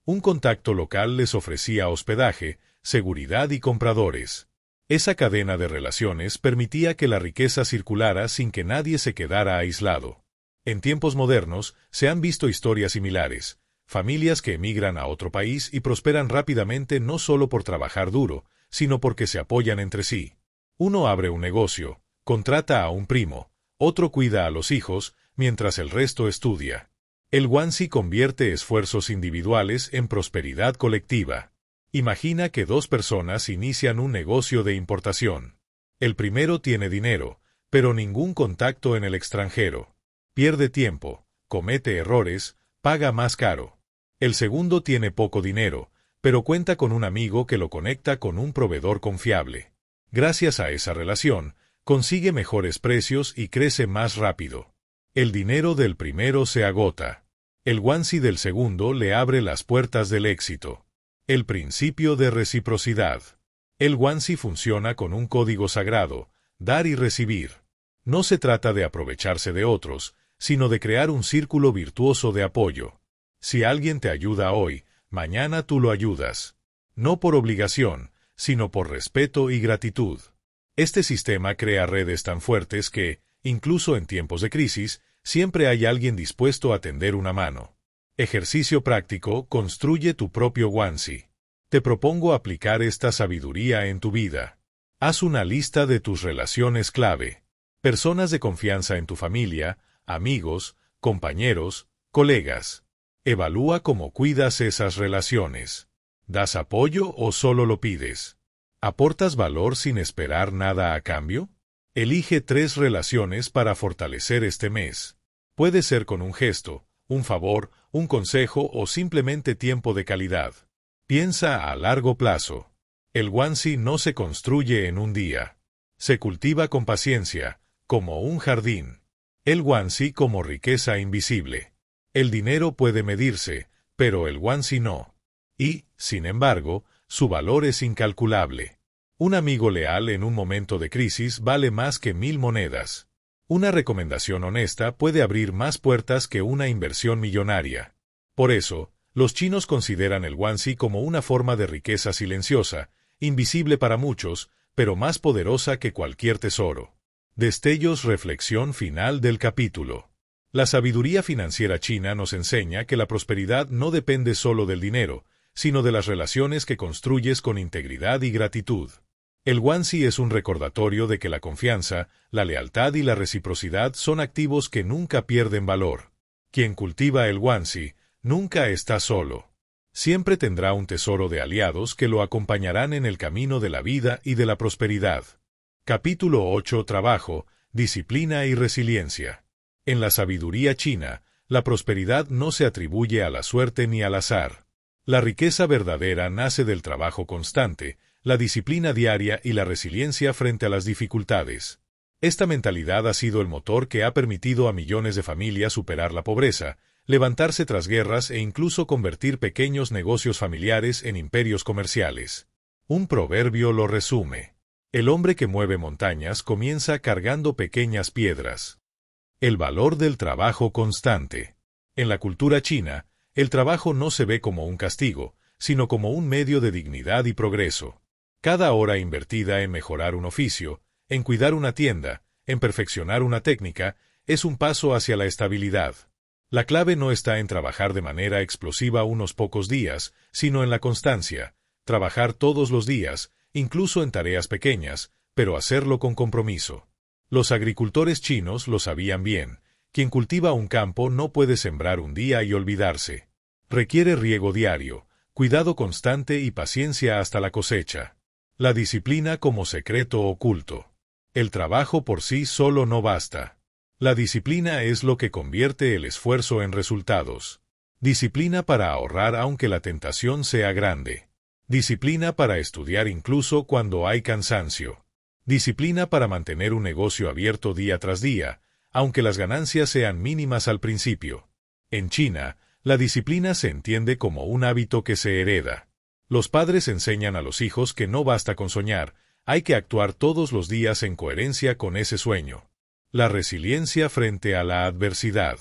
Un contacto local les ofrecía hospedaje, seguridad y compradores. Esa cadena de relaciones permitía que la riqueza circulara sin que nadie se quedara aislado. En tiempos modernos se han visto historias similares, familias que emigran a otro país y prosperan rápidamente no solo por trabajar duro, sino porque se apoyan entre sí. Uno abre un negocio, contrata a un primo, otro cuida a los hijos, mientras el resto estudia. El Guanxi convierte esfuerzos individuales en prosperidad colectiva. Imagina que dos personas inician un negocio de importación. El primero tiene dinero, pero ningún contacto en el extranjero. Pierde tiempo, comete errores, paga más caro. El segundo tiene poco dinero, pero cuenta con un amigo que lo conecta con un proveedor confiable. Gracias a esa relación, consigue mejores precios y crece más rápido. El dinero del primero se agota. El Guanxi del segundo le abre las puertas del éxito. El principio de reciprocidad. El Guanxi funciona con un código sagrado, dar y recibir. No se trata de aprovecharse de otros, sino de crear un círculo virtuoso de apoyo. Si alguien te ayuda hoy, mañana tú lo ayudas. No por obligación, sino por respeto y gratitud. Este sistema crea redes tan fuertes que, incluso en tiempos de crisis, siempre hay alguien dispuesto a tender una mano. Ejercicio práctico: construye tu propio Guanxi. Te propongo aplicar esta sabiduría en tu vida. Haz una lista de tus relaciones clave. Personas de confianza en tu familia, amigos, compañeros, colegas. Evalúa cómo cuidas esas relaciones. ¿Das apoyo o solo lo pides? ¿Aportas valor sin esperar nada a cambio? Elige 3 relaciones para fortalecer este mes. Puede ser con un gesto, un favor, un consejo o simplemente tiempo de calidad. Piensa a largo plazo. El Guanxi no se construye en un día. Se cultiva con paciencia, como un jardín. El Guanxi como riqueza invisible. El dinero puede medirse, pero el Guanxi no. Y, sin embargo, su valor es incalculable. Un amigo leal en un momento de crisis vale más que 1000 monedas. Una recomendación honesta puede abrir más puertas que una inversión millonaria. Por eso, los chinos consideran el Guanxi como una forma de riqueza silenciosa, invisible para muchos, pero más poderosa que cualquier tesoro. Destellos. Reflexión final del capítulo. La sabiduría financiera china nos enseña que la prosperidad no depende solo del dinero, sino de las relaciones que construyes con integridad y gratitud. El Guanxi es un recordatorio de que la confianza, la lealtad y la reciprocidad son activos que nunca pierden valor. Quien cultiva el Guanxi nunca está solo. Siempre tendrá un tesoro de aliados que lo acompañarán en el camino de la vida y de la prosperidad. Capítulo 8. Trabajo, disciplina y resiliencia. En la sabiduría china, la prosperidad no se atribuye a la suerte ni al azar. La riqueza verdadera nace del trabajo constante, la disciplina diaria y la resiliencia frente a las dificultades. Esta mentalidad ha sido el motor que ha permitido a millones de familias superar la pobreza, levantarse tras guerras e incluso convertir pequeños negocios familiares en imperios comerciales. Un proverbio lo resume. El hombre que mueve montañas comienza cargando pequeñas piedras. El valor del trabajo constante. En la cultura china, el trabajo no se ve como un castigo, sino como un medio de dignidad y progreso. Cada hora invertida en mejorar un oficio, en cuidar una tienda, en perfeccionar una técnica, es un paso hacia la estabilidad. La clave no está en trabajar de manera explosiva unos pocos días, sino en la constancia, trabajar todos los días, incluso en tareas pequeñas, pero hacerlo con compromiso. Los agricultores chinos lo sabían bien. Quien cultiva un campo no puede sembrar un día y olvidarse. Requiere riego diario, cuidado constante y paciencia hasta la cosecha. La disciplina como secreto oculto. El trabajo por sí solo no basta. La disciplina es lo que convierte el esfuerzo en resultados. Disciplina para ahorrar aunque la tentación sea grande. Disciplina para estudiar incluso cuando hay cansancio. Disciplina para mantener un negocio abierto día tras día, aunque las ganancias sean mínimas al principio. En China, la disciplina se entiende como un hábito que se hereda. Los padres enseñan a los hijos que no basta con soñar, hay que actuar todos los días en coherencia con ese sueño. La resiliencia frente a la adversidad.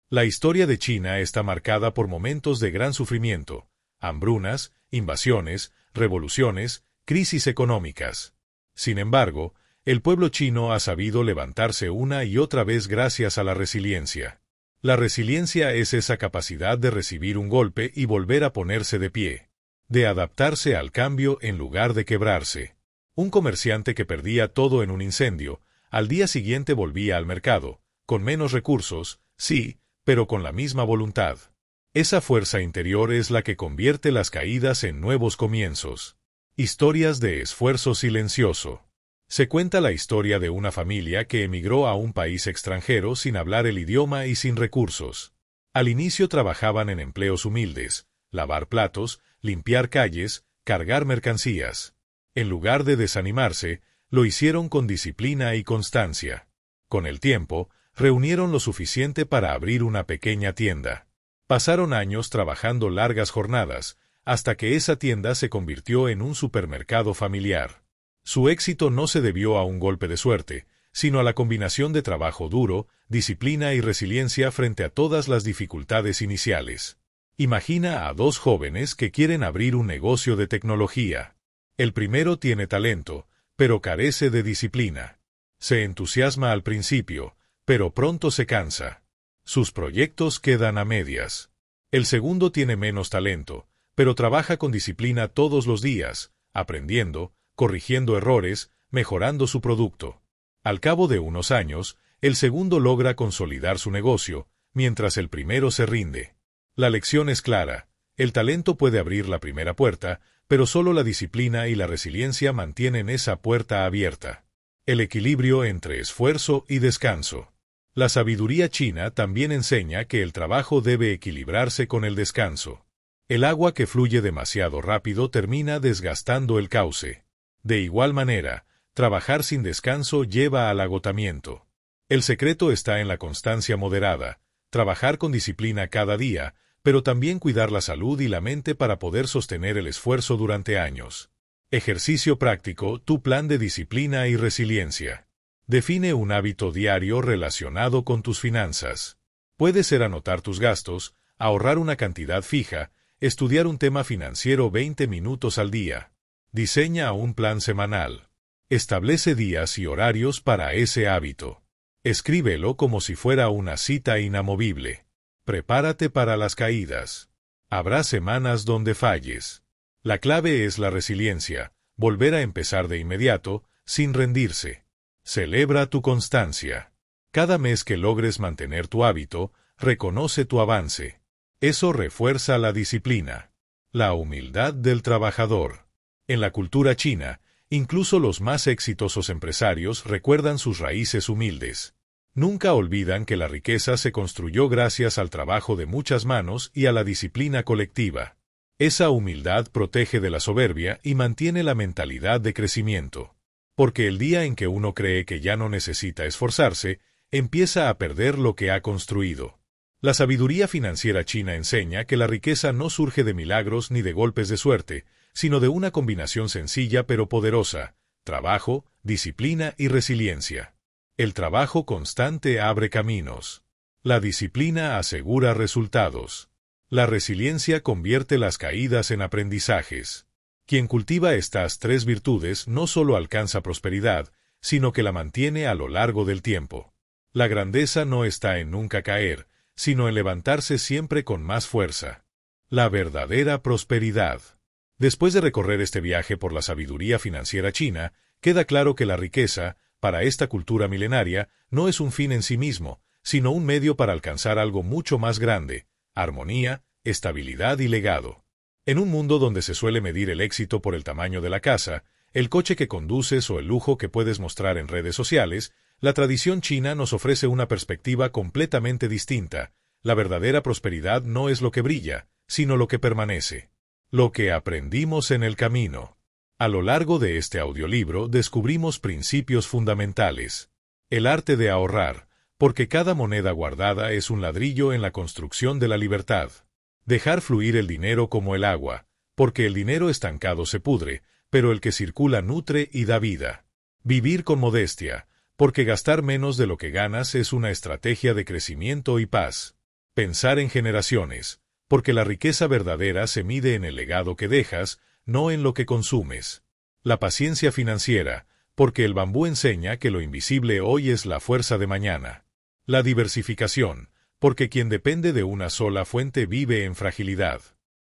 La historia de China está marcada por momentos de gran sufrimiento. hambrunas, invasiones, revoluciones, crisis económicas. Sin embargo, el pueblo chino ha sabido levantarse una y otra vez gracias a la resiliencia. La resiliencia es esa capacidad de recibir un golpe y volver a ponerse de pie, de adaptarse al cambio en lugar de quebrarse. Un comerciante que perdía todo en un incendio, al día siguiente volvía al mercado, con menos recursos, sí, pero con la misma voluntad. Esa fuerza interior es la que convierte las caídas en nuevos comienzos. Historias de esfuerzo silencioso. Se cuenta la historia de una familia que emigró a un país extranjero sin hablar el idioma y sin recursos. Al inicio trabajaban en empleos humildes, lavar platos, limpiar calles, cargar mercancías. En lugar de desanimarse, lo hicieron con disciplina y constancia. Con el tiempo, reunieron lo suficiente para abrir una pequeña tienda. Pasaron años trabajando largas jornadas, hasta que esa tienda se convirtió en un supermercado familiar. Su éxito no se debió a un golpe de suerte, sino a la combinación de trabajo duro, disciplina y resiliencia frente a todas las dificultades iniciales. Imagina a dos jóvenes que quieren abrir un negocio de tecnología. El primero tiene talento, pero carece de disciplina. Se entusiasma al principio, pero pronto se cansa. Sus proyectos quedan a medias. El segundo tiene menos talento, pero trabaja con disciplina todos los días, aprendiendo, corrigiendo errores, mejorando su producto. Al cabo de unos años, el segundo logra consolidar su negocio, mientras el primero se rinde. La lección es clara: el talento puede abrir la primera puerta, pero solo la disciplina y la resiliencia mantienen esa puerta abierta. El equilibrio entre esfuerzo y descanso. La sabiduría china también enseña que el trabajo debe equilibrarse con el descanso. El agua que fluye demasiado rápido termina desgastando el cauce. De igual manera, trabajar sin descanso lleva al agotamiento. El secreto está en la constancia moderada, trabajar con disciplina cada día, pero también cuidar la salud y la mente para poder sostener el esfuerzo durante años. Ejercicio práctico: tu plan de disciplina y resiliencia. Define un hábito diario relacionado con tus finanzas. Puede ser anotar tus gastos, ahorrar una cantidad fija, estudiar un tema financiero 20 minutos al día. Diseña un plan semanal. Establece días y horarios para ese hábito. Escríbelo como si fuera una cita inamovible. Prepárate para las caídas. Habrá semanas donde falles. La clave es la resiliencia, volver a empezar de inmediato, sin rendirse. Celebra tu constancia. Cada mes que logres mantener tu hábito, reconoce tu avance. Eso refuerza la disciplina. La humildad del trabajador. En la cultura china, incluso los más exitosos empresarios recuerdan sus raíces humildes. Nunca olvidan que la riqueza se construyó gracias al trabajo de muchas manos y a la disciplina colectiva. Esa humildad protege de la soberbia y mantiene la mentalidad de crecimiento. Porque el día en que uno cree que ya no necesita esforzarse, empieza a perder lo que ha construido. La sabiduría financiera china enseña que la riqueza no surge de milagros ni de golpes de suerte, sino de una combinación sencilla pero poderosa: trabajo, disciplina y resiliencia. El trabajo constante abre caminos. La disciplina asegura resultados. La resiliencia convierte las caídas en aprendizajes. Quien cultiva estas tres virtudes no solo alcanza prosperidad, sino que la mantiene a lo largo del tiempo. La grandeza no está en nunca caer, sino en levantarse siempre con más fuerza. La verdadera prosperidad. Después de recorrer este viaje por la sabiduría financiera china, queda claro que la riqueza, para esta cultura milenaria, no es un fin en sí mismo, sino un medio para alcanzar algo mucho más grande: armonía, estabilidad y legado. En un mundo donde se suele medir el éxito por el tamaño de la casa, el coche que conduces o el lujo que puedes mostrar en redes sociales, la tradición china nos ofrece una perspectiva completamente distinta. La verdadera prosperidad no es lo que brilla, sino lo que permanece. Lo que aprendimos en el camino. A lo largo de este audiolibro descubrimos principios fundamentales. El arte de ahorrar, porque cada moneda guardada es un ladrillo en la construcción de la libertad. Dejar fluir el dinero como el agua, porque el dinero estancado se pudre, pero el que circula nutre y da vida. Vivir con modestia, porque gastar menos de lo que ganas es una estrategia de crecimiento y paz. Pensar en generaciones, porque la riqueza verdadera se mide en el legado que dejas, no en lo que consumes. La paciencia financiera, porque el bambú enseña que lo invisible hoy es la fuerza de mañana. La diversificación, porque quien depende de una sola fuente vive en fragilidad.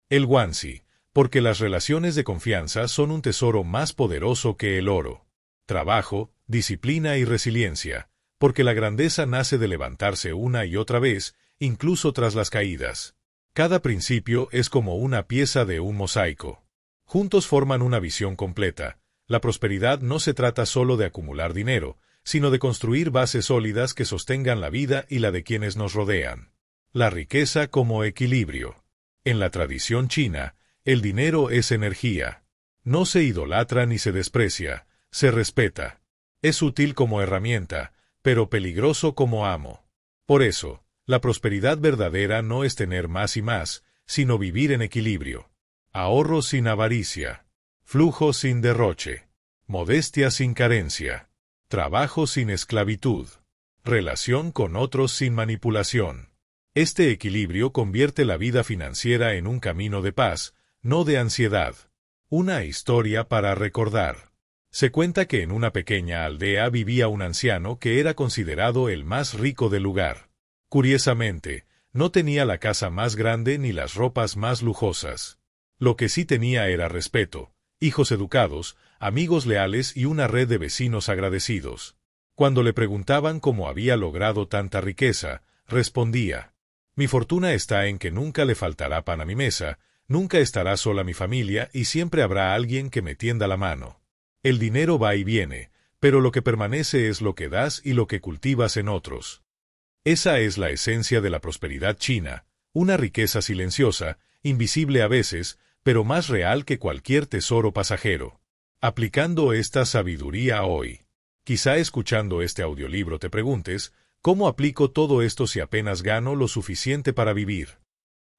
El guanxi, porque las relaciones de confianza son un tesoro más poderoso que el oro. Trabajo, disciplina y resiliencia, porque la grandeza nace de levantarse una y otra vez, incluso tras las caídas. Cada principio es como una pieza de un mosaico. Juntos forman una visión completa. La prosperidad no se trata solo de acumular dinero, sino de construir bases sólidas que sostengan la vida y la de quienes nos rodean. La riqueza como equilibrio. En la tradición china, el dinero es energía. No se idolatra ni se desprecia, se respeta. Es útil como herramienta, pero peligroso como amo. Por eso, la prosperidad verdadera no es tener más y más, sino vivir en equilibrio. Ahorro sin avaricia. Flujo sin derroche. Modestia sin carencia. Trabajo sin esclavitud. Relación con otros sin manipulación. Este equilibrio convierte la vida financiera en un camino de paz, no de ansiedad. Una historia para recordar. Se cuenta que en una pequeña aldea vivía un anciano que era considerado el más rico del lugar. Curiosamente, no tenía la casa más grande ni las ropas más lujosas. Lo que sí tenía era respeto, hijos educados, amigos leales y una red de vecinos agradecidos. Cuando le preguntaban cómo había logrado tanta riqueza, respondía: «Mi fortuna está en que nunca le faltará pan a mi mesa, nunca estará sola mi familia y siempre habrá alguien que me tienda la mano. El dinero va y viene, pero lo que permanece es lo que das y lo que cultivas en otros». Esa es la esencia de la prosperidad china, una riqueza silenciosa, invisible a veces, pero más real que cualquier tesoro pasajero. Aplicando esta sabiduría hoy. Quizá escuchando este audiolibro te preguntes, ¿cómo aplico todo esto si apenas gano lo suficiente para vivir?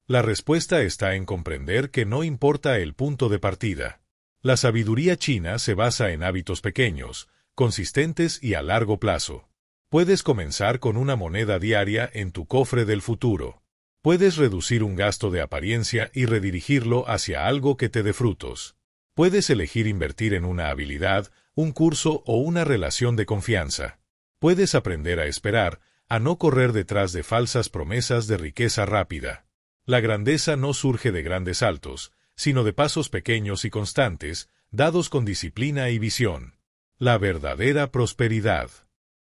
La respuesta está en comprender que no importa el punto de partida. La sabiduría china se basa en hábitos pequeños, consistentes y a largo plazo. Puedes comenzar con una moneda diaria en tu cofre del futuro. Puedes reducir un gasto de apariencia y redirigirlo hacia algo que te dé frutos. Puedes elegir invertir en una habilidad, un curso o una relación de confianza. Puedes aprender a esperar, a no correr detrás de falsas promesas de riqueza rápida. La grandeza no surge de grandes saltos, sino de pasos pequeños y constantes, dados con disciplina y visión. La verdadera prosperidad.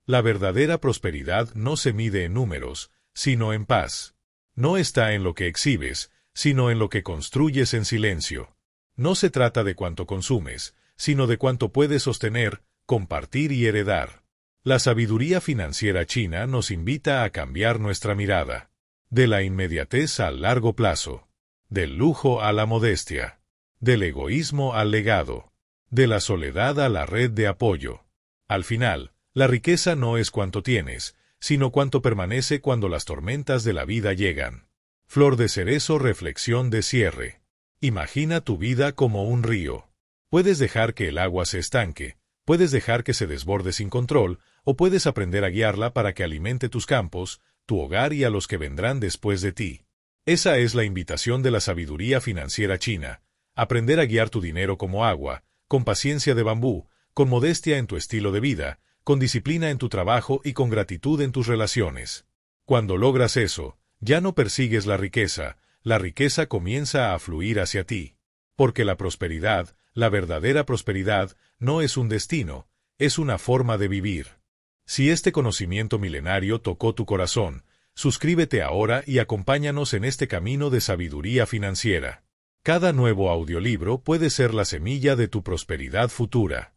La verdadera prosperidad no se mide en números, sino en paz. No está en lo que exhibes, sino en lo que construyes en silencio. No se trata de cuánto consumes, sino de cuánto puedes sostener, compartir y heredar. La sabiduría financiera china nos invita a cambiar nuestra mirada. De la inmediatez al largo plazo. Del lujo a la modestia. Del egoísmo al legado. De la soledad a la red de apoyo. Al final, la riqueza no es cuánto tienes, sino cuánto permanece cuando las tormentas de la vida llegan. Flor de cerezo, reflexión de cierre. Imagina tu vida como un río. Puedes dejar que el agua se estanque, puedes dejar que se desborde sin control, o puedes aprender a guiarla para que alimente tus campos, tu hogar y a los que vendrán después de ti. Esa es la invitación de la sabiduría financiera china. Aprender a guiar tu dinero como agua, con paciencia de bambú, con modestia en tu estilo de vida, con disciplina en tu trabajo y con gratitud en tus relaciones. Cuando logras eso, ya no persigues la riqueza comienza a fluir hacia ti. Porque la prosperidad, la verdadera prosperidad, no es un destino, es una forma de vivir. Si este conocimiento milenario tocó tu corazón, suscríbete ahora y acompáñanos en este camino de sabiduría financiera. Cada nuevo audiolibro puede ser la semilla de tu prosperidad futura.